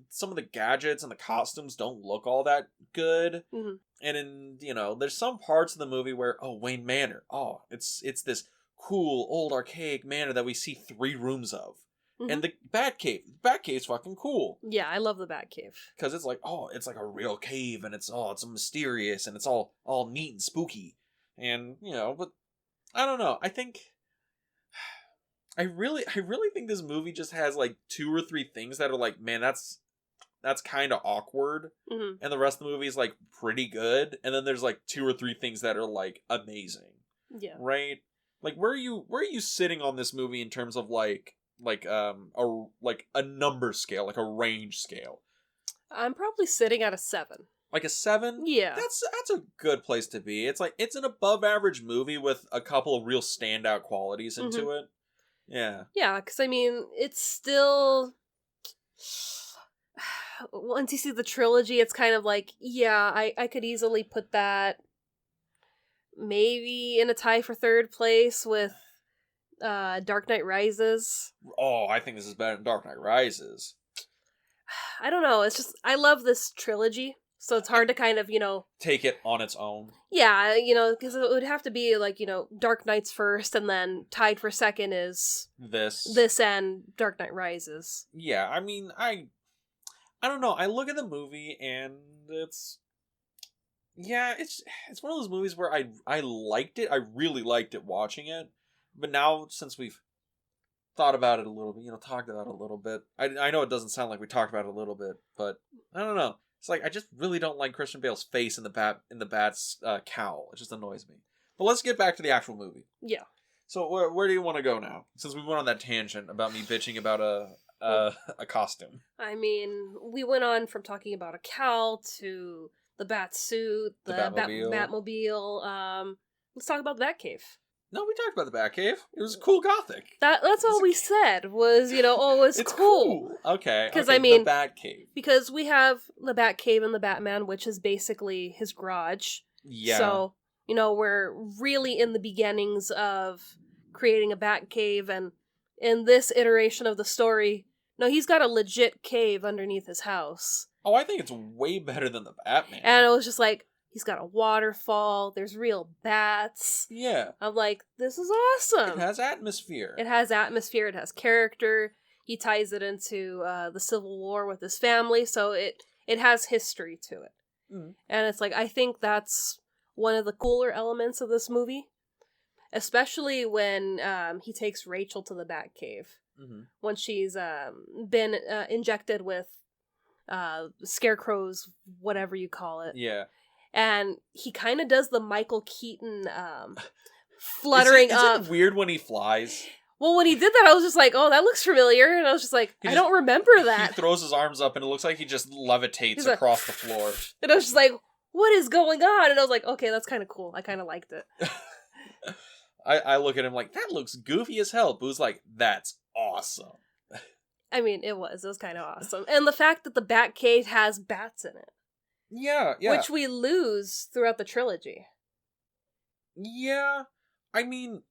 some of the gadgets and the costumes don't look all that good. Mm-hmm. And in, there's some parts of the movie where, oh, Wayne Manor. Oh, it's this cool, old, archaic manor that we see 3 rooms of. Mm-hmm. And the Batcave. The Batcave's fucking cool. Yeah, I love the Batcave. Because it's like, oh, it's like a real cave, and it's mysterious, and it's all neat and spooky. And, but I don't know. I think I really think this movie just has like 2 or 3 things that are like, man, that's kind of awkward. Mm-hmm. And the rest of the movie is like pretty good. And then there's like 2 or 3 things that are like amazing. Yeah. Right? Like, where are you sitting on this movie in terms of like a number scale, like a range scale? I'm probably sitting at a 7. Like a 7? Yeah. That's a good place to be. It's like, it's an above average movie with a couple of real standout qualities into it. Yeah. Yeah, because I mean, it's still. Once you see the trilogy, it's kind of like, yeah, I could easily put that maybe in a tie for 3rd place with Dark Knight Rises. Oh, I think this is better than Dark Knight Rises. I don't know. It's just, I love this trilogy, so it's hard to kind of, take it on its own. Yeah, because it would have to be like, Dark Knight's first, and then tied for 2nd is this and Dark Knight Rises. Yeah, I mean, I don't know. I look at the movie and it's one of those movies where I liked it. I really liked it watching it. But now, since we've thought about it a little bit, talked about it a little bit, I know it doesn't sound like we talked about it a little bit, but I don't know. It's like, I just really don't like Christian Bale's face in the Bat's cowl. It just annoys me. But let's get back to the actual movie. Yeah. So where do you want to go now? Since we went on that tangent about me bitching about a costume. I mean, we went on from talking about a cowl to the bat suit, the Batmobile. Let's talk about the Batcave. No, we talked about the Batcave. It was cool gothic. That's all we said was, it's cool. Okay. Because, I mean, the Batcave. Because we have the Batcave and the Batman, which is basically his garage. Yeah. So, we're really in the beginnings of creating a Batcave, and in this iteration of the story, no, he's got a legit cave underneath his house. Oh, I think it's way better than the Batman. And it was just like, he's got a waterfall, there's real bats. Yeah. I'm like, this is awesome. It has atmosphere. It has character. He ties it into the Civil War with his family, so it has history to it. Mm. And it's like, I think that's one of the cooler elements of this movie. Especially when he takes Rachel to the Batcave. Mm-hmm. When she's been injected with Scarecrow's whatever you call it. Yeah. And he kind of does the Michael Keaton fluttering up. Is it weird when he flies? Well, when he did that, I was just like, oh, that looks familiar. And I was just like, I don't remember that. He throws his arms up and it looks like he just levitates across the floor. And I was just like, what is going on? And I was like, okay, that's kind of cool. I kind of liked it. I look at him like, that looks goofy as hell. Boo's like, that's awesome. I mean, it was kind of awesome. And the fact that the Batcave has bats in it. Yeah. Which we lose throughout the trilogy. Yeah. I mean,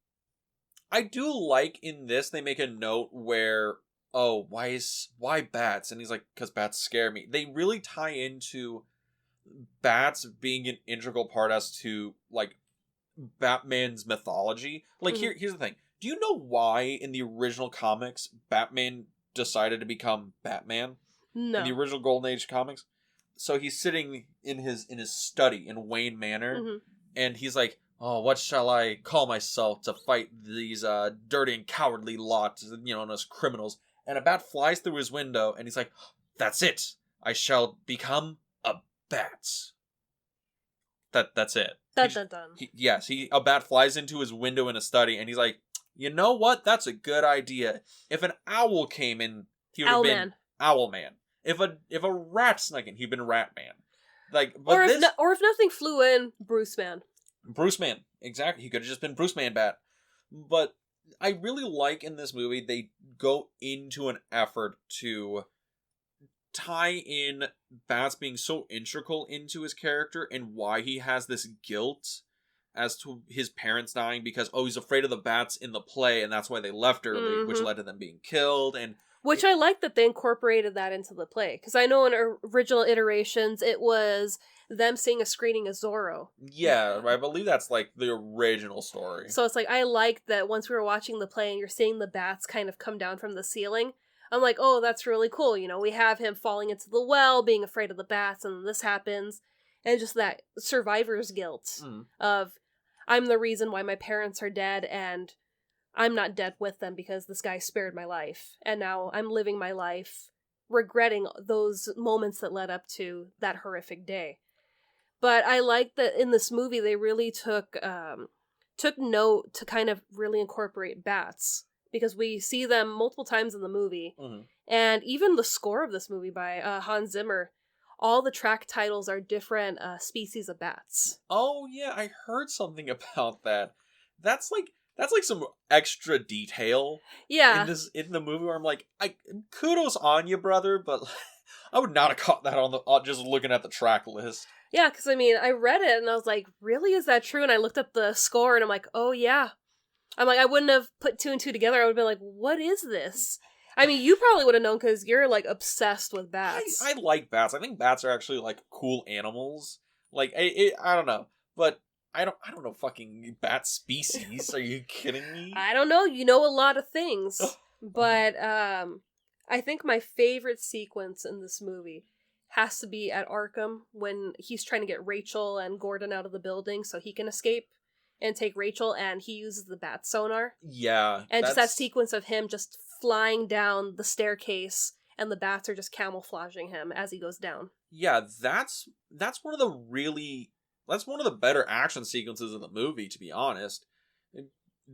I do like in this, they make a note where, oh, why bats? And he's like, because bats scare me. They really tie into bats being an integral part as to, like, Batman's mythology. Like, here's the thing. Do you know why in the original comics Batman decided to become Batman? No. In the original Golden Age comics? So he's sitting in his study in Wayne Manor, and he's like, oh, what shall I call myself to fight these dirty and cowardly lot, known as criminals? And a bat flies through his window, and he's like, that's it. I shall become a bat. That's it. Dun, dun, dun. A bat flies into his window in a study, and he's like, you know what? That's a good idea. If an owl came in, he would have been Owlman. If a rat snuck in, he'd been Ratman. Or if nothing flew in, Bruce Man. Bruce Man, exactly. He could have just been Bruce Man Bat. But I really like in this movie they go into an effort to tie in Bats being so integral into his character and why he has this guilt as to his parents dying because he's afraid of the bats in the play and that's why they left early, which led to them being killed. Which I like that they incorporated that into the play because I know in original iterations it was them seeing a screening of Zorro. Yeah, I believe that's like the original story. So it's like I liked that once we were watching the play and you're seeing the bats kind of come down from the ceiling. I'm like, oh, that's really cool. We have him falling into the well, being afraid of the bats, and then this happens. And just that survivor's guilt of, I'm the reason why my parents are dead, and I'm not dead with them because this guy spared my life. And now I'm living my life regretting those moments that led up to that horrific day. But I like that in this movie they really took note to kind of really incorporate bats. Because we see them multiple times in the movie. And even the score of this movie by Hans Zimmer, all the track titles are different species of bats. Oh yeah, I heard something about that. That's like some extra detail. Yeah. In the movie where I'm like, kudos on you, brother, but I would not have caught that on just looking at the track list. Yeah, because I read it and I was like, really, is that true? And I looked up the score and I'm like, oh yeah. I'm like, I wouldn't have put two and two together. I would have been like, what is this? You probably would have known because you're, like, obsessed with bats. I like bats. I think bats are actually, like, cool animals. Like, I don't know. But I don't know fucking bat species. Are you kidding me? I don't know. You know a lot of things. But I think my favorite sequence in this movie has to be at Arkham when he's trying to get Rachel and Gordon out of the building so he can escape. And take Rachel, and he uses the bat sonar. Yeah. And just that sequence of him just flying down the staircase, and the bats are just camouflaging him as he goes down. Yeah, that's one of the better action sequences in the movie, to be honest.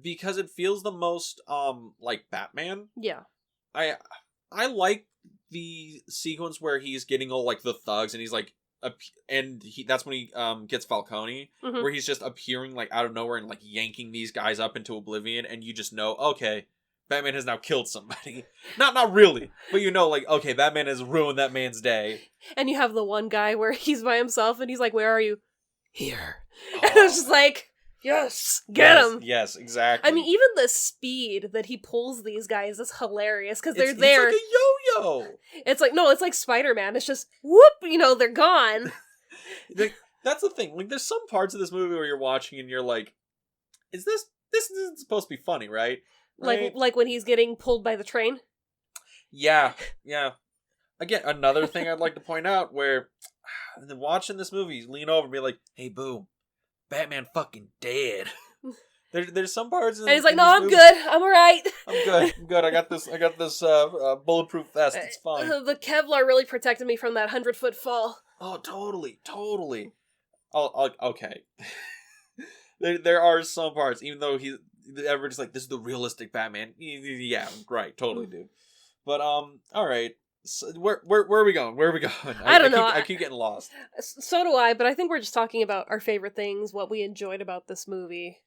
Because it feels the most, like Batman. Yeah. I like the sequence where he's getting all, like, the thugs, and he's, like, that's when he gets Falcone, where he's just appearing like out of nowhere and like yanking these guys up into oblivion, and you just know, okay, Batman has now killed somebody. Not really, but like, okay, Batman has ruined that man's day. And you have the one guy where he's by himself and he's like, where are you? Here. And I was just like, yes, get him. Yes, exactly. Even the speed that he pulls these guys is hilarious because they're there. It's like a yo-yo. It's like, no, it's like Spider-Man. It's just, whoop, they're gone. That's the thing. Like, there's some parts of this movie where you're watching and you're like, this isn't supposed to be funny, right? Like when he's getting pulled by the train? Yeah. Again, another thing I'd like to point out where watching this movie, you lean over and be like, hey, boo. Batman fucking dead. There's some parts and he's like, no, I'm good. I'm alright. I'm good. I got this bulletproof vest. It's fine. The Kevlar really protected me from that 100-foot fall. Oh, totally. Oh, okay. there are some parts, even though everyone's like, this is the realistic Batman. Yeah, right, totally, dude. But alright. So where are we going? I don't know. I keep getting lost. So do I, but I think we're just talking about our favorite things, what we enjoyed about this movie.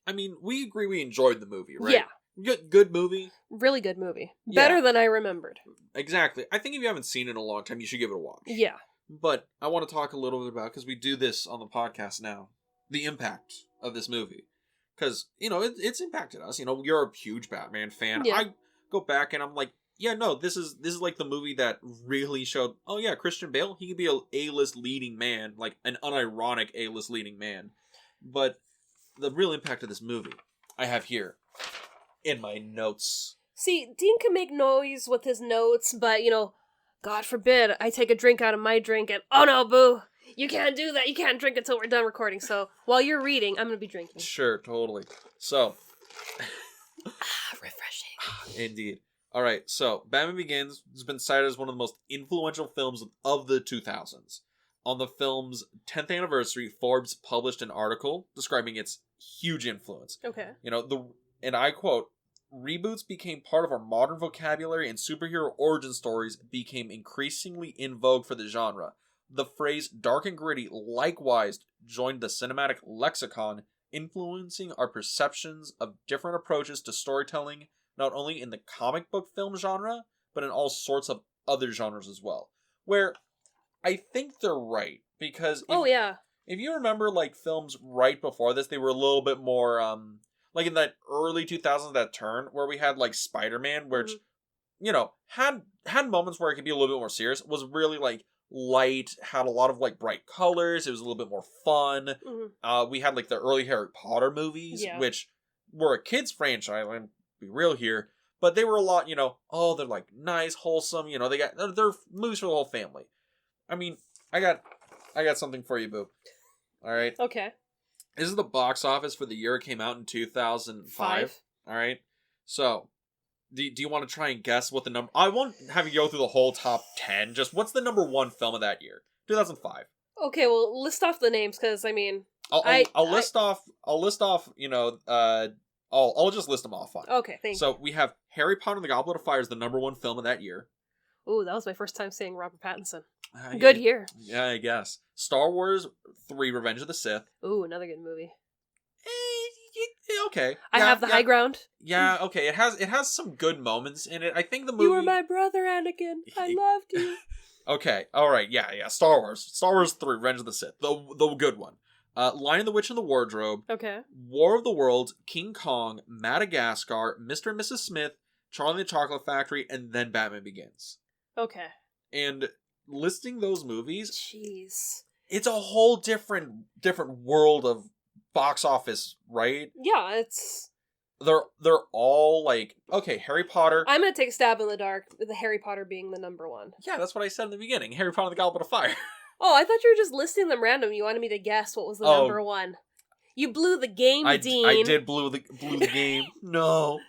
We agree we enjoyed the movie, right? Yeah. Good movie. Really good movie. Better than I remembered. Exactly. I think if you haven't seen it in a long time, you should give it a watch. Yeah. But I want to talk a little bit about, because we do this on the podcast now, the impact of this movie. Because, it's impacted us. You're a huge Batman fan. Yeah. I go back and I'm like, yeah, no, this is like the movie that really showed, oh yeah, Christian Bale, he could be a A-list leading man, like an unironic A-list leading man. But the real impact of this movie I have here. in my notes. See, Dean can make noise with his notes, but, God forbid I take a drink out of my drink and, oh no, boo, you can't do that. You can't drink until we're done recording. So while you're reading, I'm going to be drinking. Sure, totally. So. Refreshing. Indeed. All right, so Batman Begins has been cited as one of the most influential films of the 2000s. On the film's 10th anniversary, Forbes published an article describing its huge influence. Okay. And I quote, "Reboots became part of our modern vocabulary and superhero origin stories became increasingly in vogue for the genre. The phrase dark and gritty likewise joined the cinematic lexicon, influencing our perceptions of different approaches to storytelling, not only in the comic book film genre, but in all sorts of other genres as well." Where I think they're right, because if you remember like films right before this, they were a little bit more like in that early 2000s, that turn where we had like Spider-Man, which had moments where it could be a little bit more serious, was really like light, had a lot of like bright colors, it was a little bit more fun. We had like the early Harry Potter movies, which were a kids franchise, I'm be real here, but they were a lot, they're like nice, wholesome, they're movies for the whole family. I mean, I got something for you, boo. All right. Okay. This is the box office for the year it came out in 2005. All right. So, do you want to try and guess what the number? I won't have you go through the whole top 10. Just what's the number one film of that year? 2005. Okay. Well, list off the names, because I mean, I'll list off. I'll just list them off. Fine. Okay. Thank you. So we have Harry Potter and the Goblet of Fire is the number one film of that year. Ooh, that was my first time seeing Robert Pattinson. Good year. Yeah, I guess. Star Wars 3: Revenge of the Sith. Ooh, another good movie. Okay. I have the high ground. Yeah, okay. It has some good moments in it. I think the movie. You were my brother, Anakin. I loved you. Okay. All right. Yeah. Star Wars 3: Revenge of the Sith. The good one. Lion, the Witch, and the Wardrobe. Okay. War of the Worlds, King Kong, Madagascar, Mr. and Mrs. Smith, Charlie and the Chocolate Factory, and then Batman Begins. Okay. And listing those movies, jeez, it's a whole different world of box office, right? Yeah, it's they're all like, okay, Harry Potter. I'm gonna take a stab in the dark, with the Harry Potter being the number one. Yeah, that's what I said in the beginning. Harry Potter and the Goblet of Fire. Oh, I thought you were just listing them random. You wanted me to guess what was the number one. You blew the game, Dean. I did blew the game. No.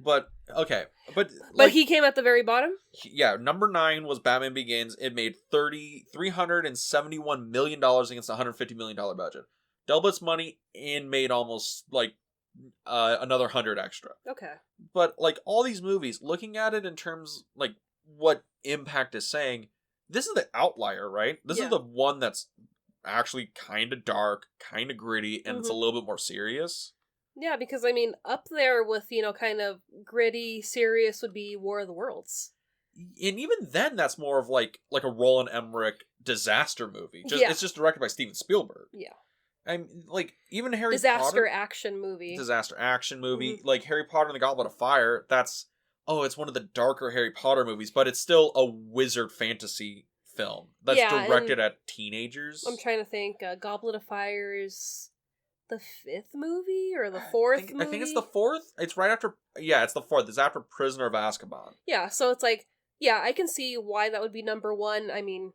But okay, but he came at the very bottom. Yeah, number 9 was Batman Begins. It made $371 million against a $150 million budget. Doubled its money and made almost like another 100 extra. Okay, but like all these movies, looking at it in terms like what Impact is saying, this is the outlier, right? This is the one that's actually kind of dark, kind of gritty, and it's a little bit more serious. Yeah, because, I mean, up there with, kind of gritty, serious would be War of the Worlds. And even then, that's more of like a Roland Emmerich disaster movie. It's just directed by Steven Spielberg. Yeah. I'm like, even Harry Disaster Potter... action movie. Disaster action movie. Like Harry Potter and the Goblet of Fire, that's... Oh, it's one of the darker Harry Potter movies, but it's still a wizard fantasy film that's directed at teenagers. I'm trying to think. Goblet of Fire is... the 5th movie or the 4th movie? I think it's the 4th. It's right after... Yeah, it's the 4th. It's after Prisoner of Azkaban. Yeah, so it's like... Yeah, I can see why that would be number one. I mean...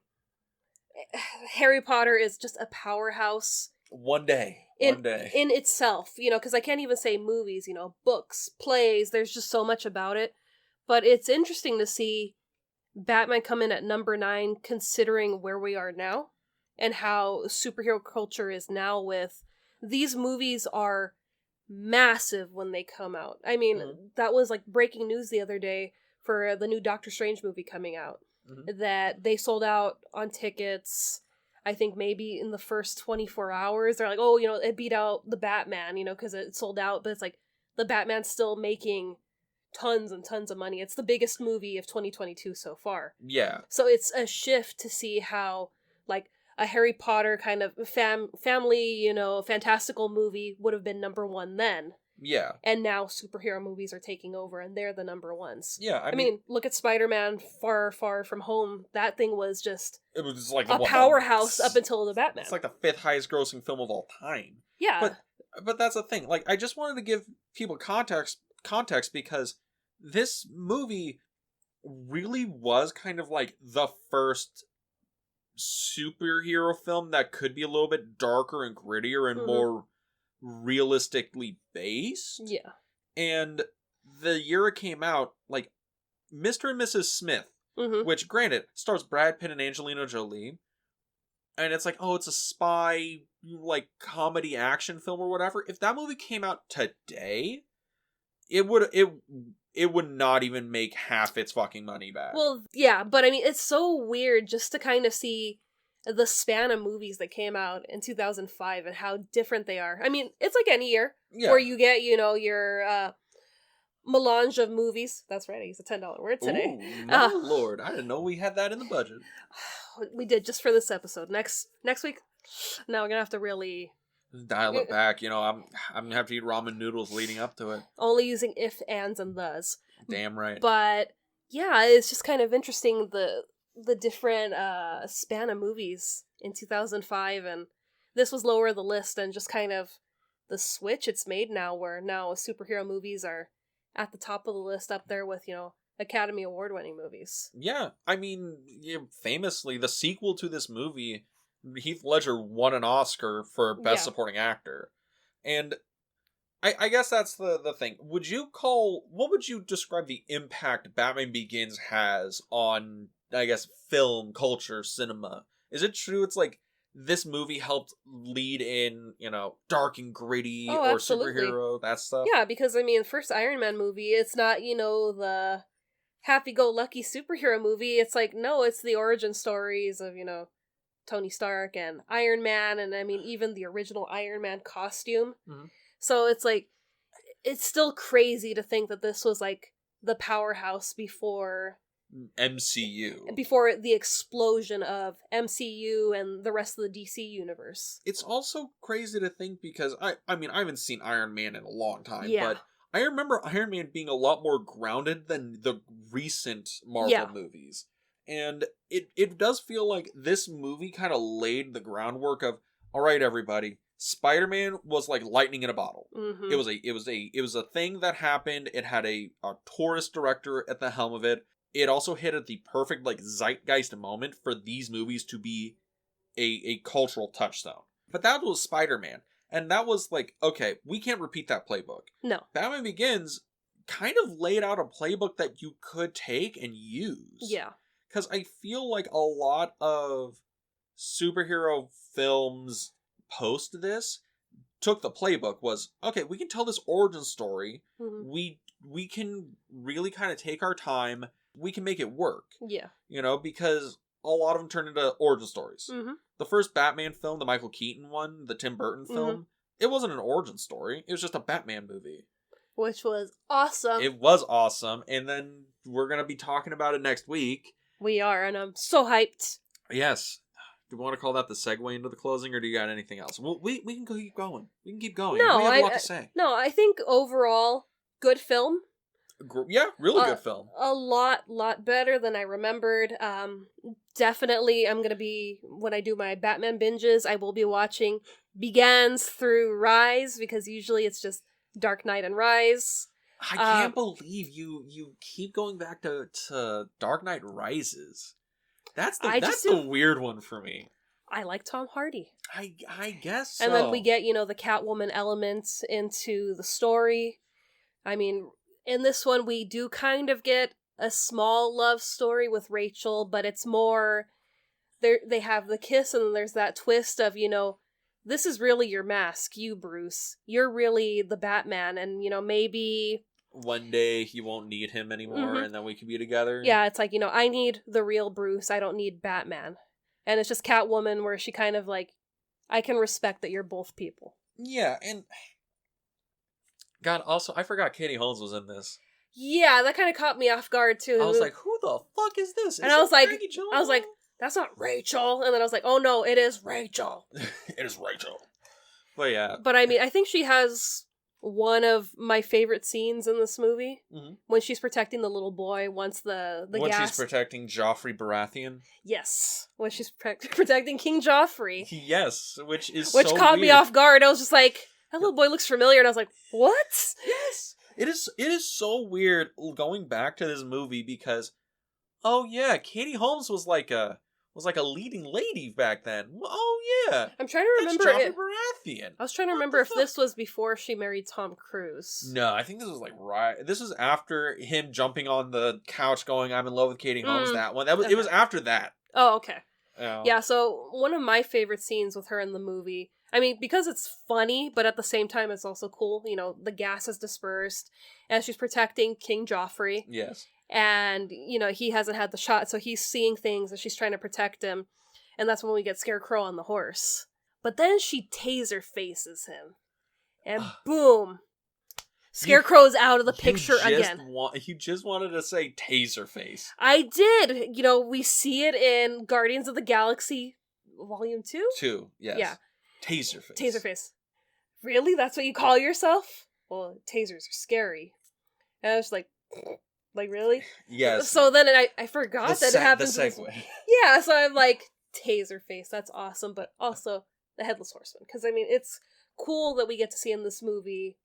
Harry Potter is just a powerhouse. One day. In itself. Because I can't even say movies, books, plays. There's just so much about it. But it's interesting to see Batman come in at number 9 considering where we are now. And how superhero culture is now with... These movies are massive when they come out. I mean, that was like breaking news the other day for the new Doctor Strange movie coming out. That they sold out on tickets, I think maybe in the first 24 hours. They're like, oh, it beat out the Batman, because it sold out. But it's like, the Batman's still making tons and tons of money. It's the biggest movie of 2022 so far. Yeah. So it's a shift to see how, like, a Harry Potter kind of family, fantastical movie would have been number 1 then. Yeah. And now superhero movies are taking over and they're the number ones. Yeah, I mean, look at Spider-Man Far, Far From Home. That thing was just... It was like a powerhouse up until the Batman. It's like the 5th highest grossing film of all time. Yeah. But But that's the thing. Like, I just wanted to give people context because this movie really was kind of like the first superhero film that could be a little bit darker and grittier and more realistically based. Yeah. And the year it came out, like, Mr. and Mrs. Smith, which, granted, stars Brad Pitt and Angelina Jolie, and it's like, oh, it's a spy, like, comedy action film or whatever. If that movie came out today, it would not even make half its fucking money back. Well, yeah, but I mean, it's so weird just to kind of see the span of movies that came out in 2005 and how different they are. I mean, it's like any year where you get, your melange of movies. That's right, I used a $10 word today. Ooh, my lord, I didn't know we had that in the budget. We did, just for this episode. Next week, now we're gonna have to really dial it back. I'm gonna have to eat ramen noodles leading up to it. Only using if, ands, and thes. Damn right. But yeah, it's just kind of interesting the different span of movies in 2005, and this was lower the list, and just kind of the switch it's made now, where now superhero movies are at the top of the list, up there with Academy Award winning movies. Yeah, I mean, famously, the sequel to this movie, Heath Ledger won an Oscar for Best Supporting Actor. And I guess that's the thing. What would you describe the impact Batman Begins has on, I guess, film, culture, cinema? Is it true it's like this movie helped lead in, dark and gritty or absolutely. superhero, that stuff? Yeah, because I mean, first Iron Man movie, it's not, the happy-go-lucky superhero movie. It's like, no, it's the origin stories of, Tony Stark and Iron Man, and I mean, even the original Iron Man costume. So it's like, it's still crazy to think that this was like the powerhouse before MCU. Before the explosion of MCU and the rest of the DC universe. It's also crazy to think because, I mean, I haven't seen Iron Man in a long time, Yeah. but I remember Iron Man being a lot more grounded than the recent Marvel movies. And it does feel like this movie kind of laid the groundwork of, all right, everybody, Spider-Man was like lightning in a bottle. It was a thing that happened. It had a tourist director at the helm of it. It also hit at the perfect like zeitgeist moment for these movies to be a cultural touchstone. But that was Spider-Man. And that was like, okay, we can't repeat that playbook. No. Batman Begins kind of laid out a playbook that you could take and use. Yeah. Because I feel like a lot of superhero films post this took the playbook was, okay, we can tell this origin story. We can really kind of take our time. We can make it work. Yeah. Because a lot of them turned into origin stories. The first Batman film, the Michael Keaton one, the Tim Burton film, it wasn't an origin story. It was just a Batman movie. Which was awesome. It was awesome. And then we're going to be talking about it next week. We are, and I'm so hyped. Yes. Do we want to call that the segue into the closing, or do you got anything else? Well, we can keep going. We can keep going. No, we have a lot to say. No, I think overall, good film. Yeah, really good film. A lot better than I remembered. Definitely, I'm going to be, when I do my Batman binges, I will be watching Begins through Rise, because usually it's just Dark Knight and Rise. I can't believe you keep going back to Dark Knight Rises. That's the weird one for me. I like Tom Hardy. I guess so. And then we get, the Catwoman elements into the story. I mean, in this one, we do kind of get a small love story with Rachel, but it's more, they have the kiss, and then there's that twist of, this is really your mask, you, Bruce. You're really the Batman, and, maybe one day he won't need him anymore, and then we can be together. Yeah, it's like, I need the real Bruce. I don't need Batman. And it's just Catwoman, where she kind of like, I can respect that you're both people. Yeah, and God, also, I forgot Katie Holmes was in this. Yeah, that kind of caught me off guard, too. I was like, who the fuck is this? And I was like, that's not Rachel. And then I was like, oh no, it is Rachel. It is Rachel. But yeah. But I mean, I think she has one of my favorite scenes in this movie, when she's protecting the little boy once the when gas... she's protecting Joffrey Baratheon. Yes, when she's protecting King Joffrey. Yes, which caught me off guard. I was just like, That little boy looks familiar, and I was like, what? Yes. It is so weird going back to this movie because, oh yeah, Katie Holmes was like a leading lady back then. Oh yeah. I'm trying to remember That's Joffrey it. Baratheon. I was trying to remember if this was before she married Tom Cruise. No, I think this was this was after him jumping on the couch going, I'm in love with Katie Holmes, that one. It was after that. Oh, okay. Yeah. Yeah, so one of my favorite scenes with her in the movie, I mean, because it's funny, but at the same time it's also cool, you know, the gas is dispersed, and she's protecting King Joffrey. Yes. And, you know, he hasn't had the shot, so he's seeing things, and she's trying to protect him. And that's when we get Scarecrow on the horse. But then she taser faces him. And boom! Scarecrow's out of the picture again. You just wanted to say taser face. I did! You know, we see it in Guardians of the Galaxy Volume 2? 2, yes. Yeah. Taser face. Taser face. Really? That's what you call yourself? Well, tasers are scary. And I was like really? Yes. So then I forgot that it happens. The segue. Yeah, so I'm like, taser face, that's awesome, but also the Headless Horseman. Because, I mean, it's cool that we get to see in this movie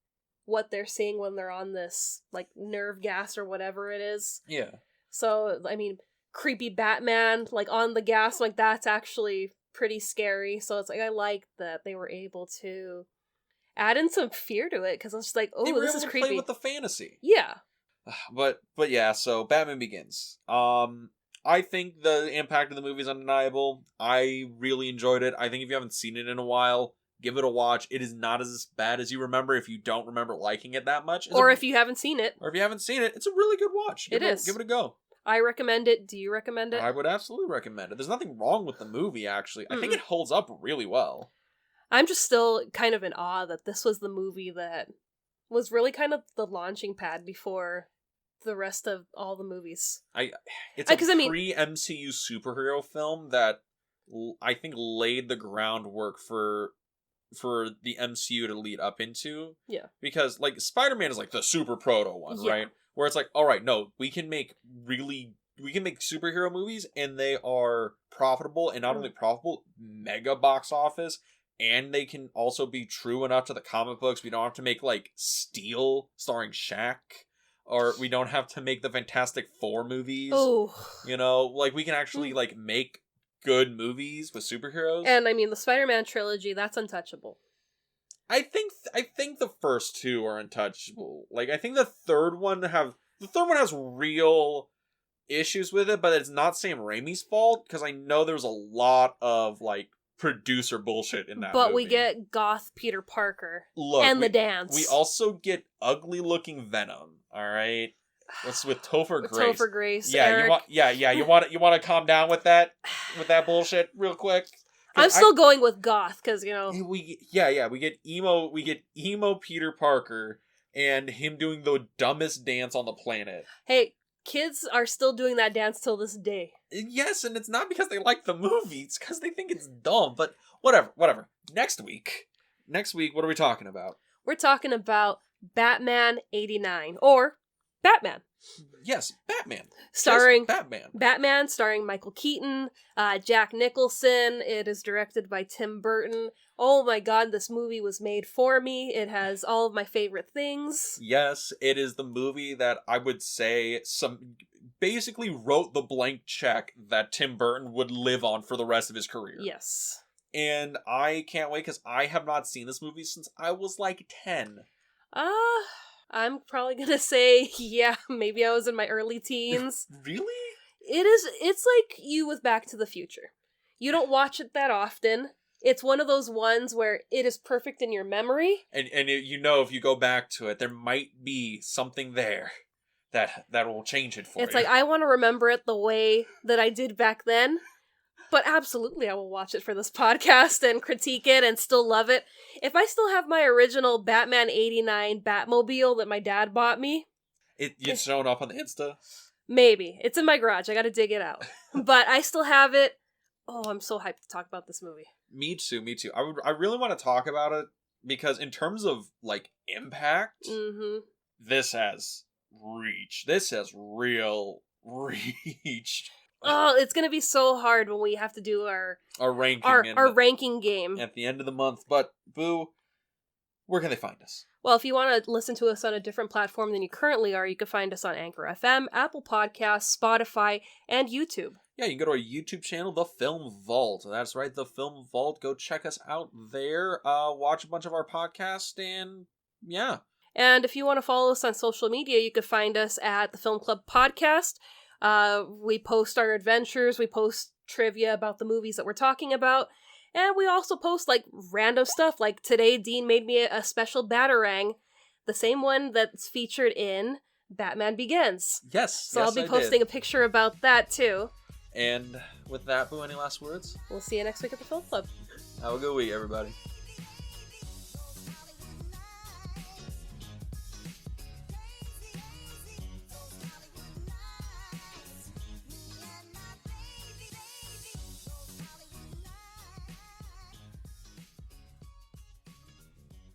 what they're seeing when they're on this, like, nerve gas or whatever it is. Yeah. So, I mean, creepy Batman, like, on the gas, like, that's actually pretty scary. So it's like, I like that they were able to add in some fear to it, because I was just like, oh, this is creepy. Play with the fantasy. Yeah. But yeah, so Batman Begins. I think the impact of the movie is undeniable. I really enjoyed it. I think if you haven't seen it in a while, give it a watch. It is not as bad as you remember if you don't remember liking it that much. If you haven't seen it. Or if you haven't seen it, it's a really good watch. Give it a go. I recommend it. Do you recommend it? I would absolutely recommend it. There's nothing wrong with the movie, actually. I think it holds up really well. I'm just still kind of in awe that this was the movie that was really kind of the launching pad before the rest of all the movies. It's a pre-MCU superhero film that I think laid the groundwork for the MCU to lead up into. Yeah. Because, like, Spider-Man is, like, the super proto one, right? Where it's like, alright, no, we can make superhero movies, and they are profitable, and not only profitable, mega box office, and they can also be true enough to the comic books. We don't have to make, like, Steel starring Shaq, or we don't have to make the Fantastic Four movies. Oh. You know, like, we can actually, like, make good movies with superheroes. And, I mean, the Spider-Man trilogy, that's untouchable. I think the first two are untouchable. Like, I think the third one has real issues with it, but it's not Sam Raimi's fault, because I know there's a lot of, like, producer bullshit in that movie. But we get goth Peter Parker the dance. We also get ugly looking Venom, alright? What's with Topher Grace? Topher Grace. Yeah, Eric. you want to calm down with that bullshit real quick? I'm still going with goth, because, you know. We get emo Peter Parker and him doing the dumbest dance on the planet. Hey, kids are still doing that dance till this day. Yes, and it's not because they like the movie, it's because they think it's dumb, but whatever. Next week, what are we talking about? We're talking about Batman 89, or Batman. Yes, Batman. Starring Batman. Batman, starring Michael Keaton, Jack Nicholson. It is directed by Tim Burton. Oh my god, this movie was made for me. It has all of my favorite things. Yes, it is the movie that I would say basically wrote the blank check that Tim Burton would live on for the rest of his career. Yes. And I can't wait, because I have not seen this movie since I was like 10. I'm probably gonna say, yeah, maybe I was in my early teens. Really? It's like you with Back to the Future. You don't watch it that often. It's one of those ones where it is perfect in your memory. And you know, if you go back to it, there might be something there that will change it for you. It's like, I want to remember it the way that I did back then. But absolutely, I will watch it for this podcast and critique it and still love it. If I still have my original Batman 89 Batmobile that my dad bought me... It's showing up on the Insta? Maybe. It's in my garage. I gotta dig it out. But I still have it. Oh, I'm so hyped to talk about this movie. Me too. I really want to talk about it, because in terms of, like, impact, this has reach. This has real reach. Oh, it's gonna be so hard when we have to do our ranking our ranking game at the end of the month. But Boo, where can they find us? Well, if you want to listen to us on a different platform than you currently are, you can find us on Anchor FM, Apple Podcasts, Spotify, and YouTube. Yeah, you can go to our YouTube channel, The Film Vault. That's right, The Film Vault. Go check us out there. Watch a bunch of our podcasts, and yeah. And if you want to follow us on social media, you can find us at the Film Club Podcast. We post our adventures, we post trivia about the movies that we're talking about, and we also post like random stuff. Like today, Dean made me a special Batarang, the same one that's featured in Batman Begins. Yes. So I'll be posting a picture about that too. And with that, Boo, any last words? We'll see you next week at the Film Club. Have a good week, everybody.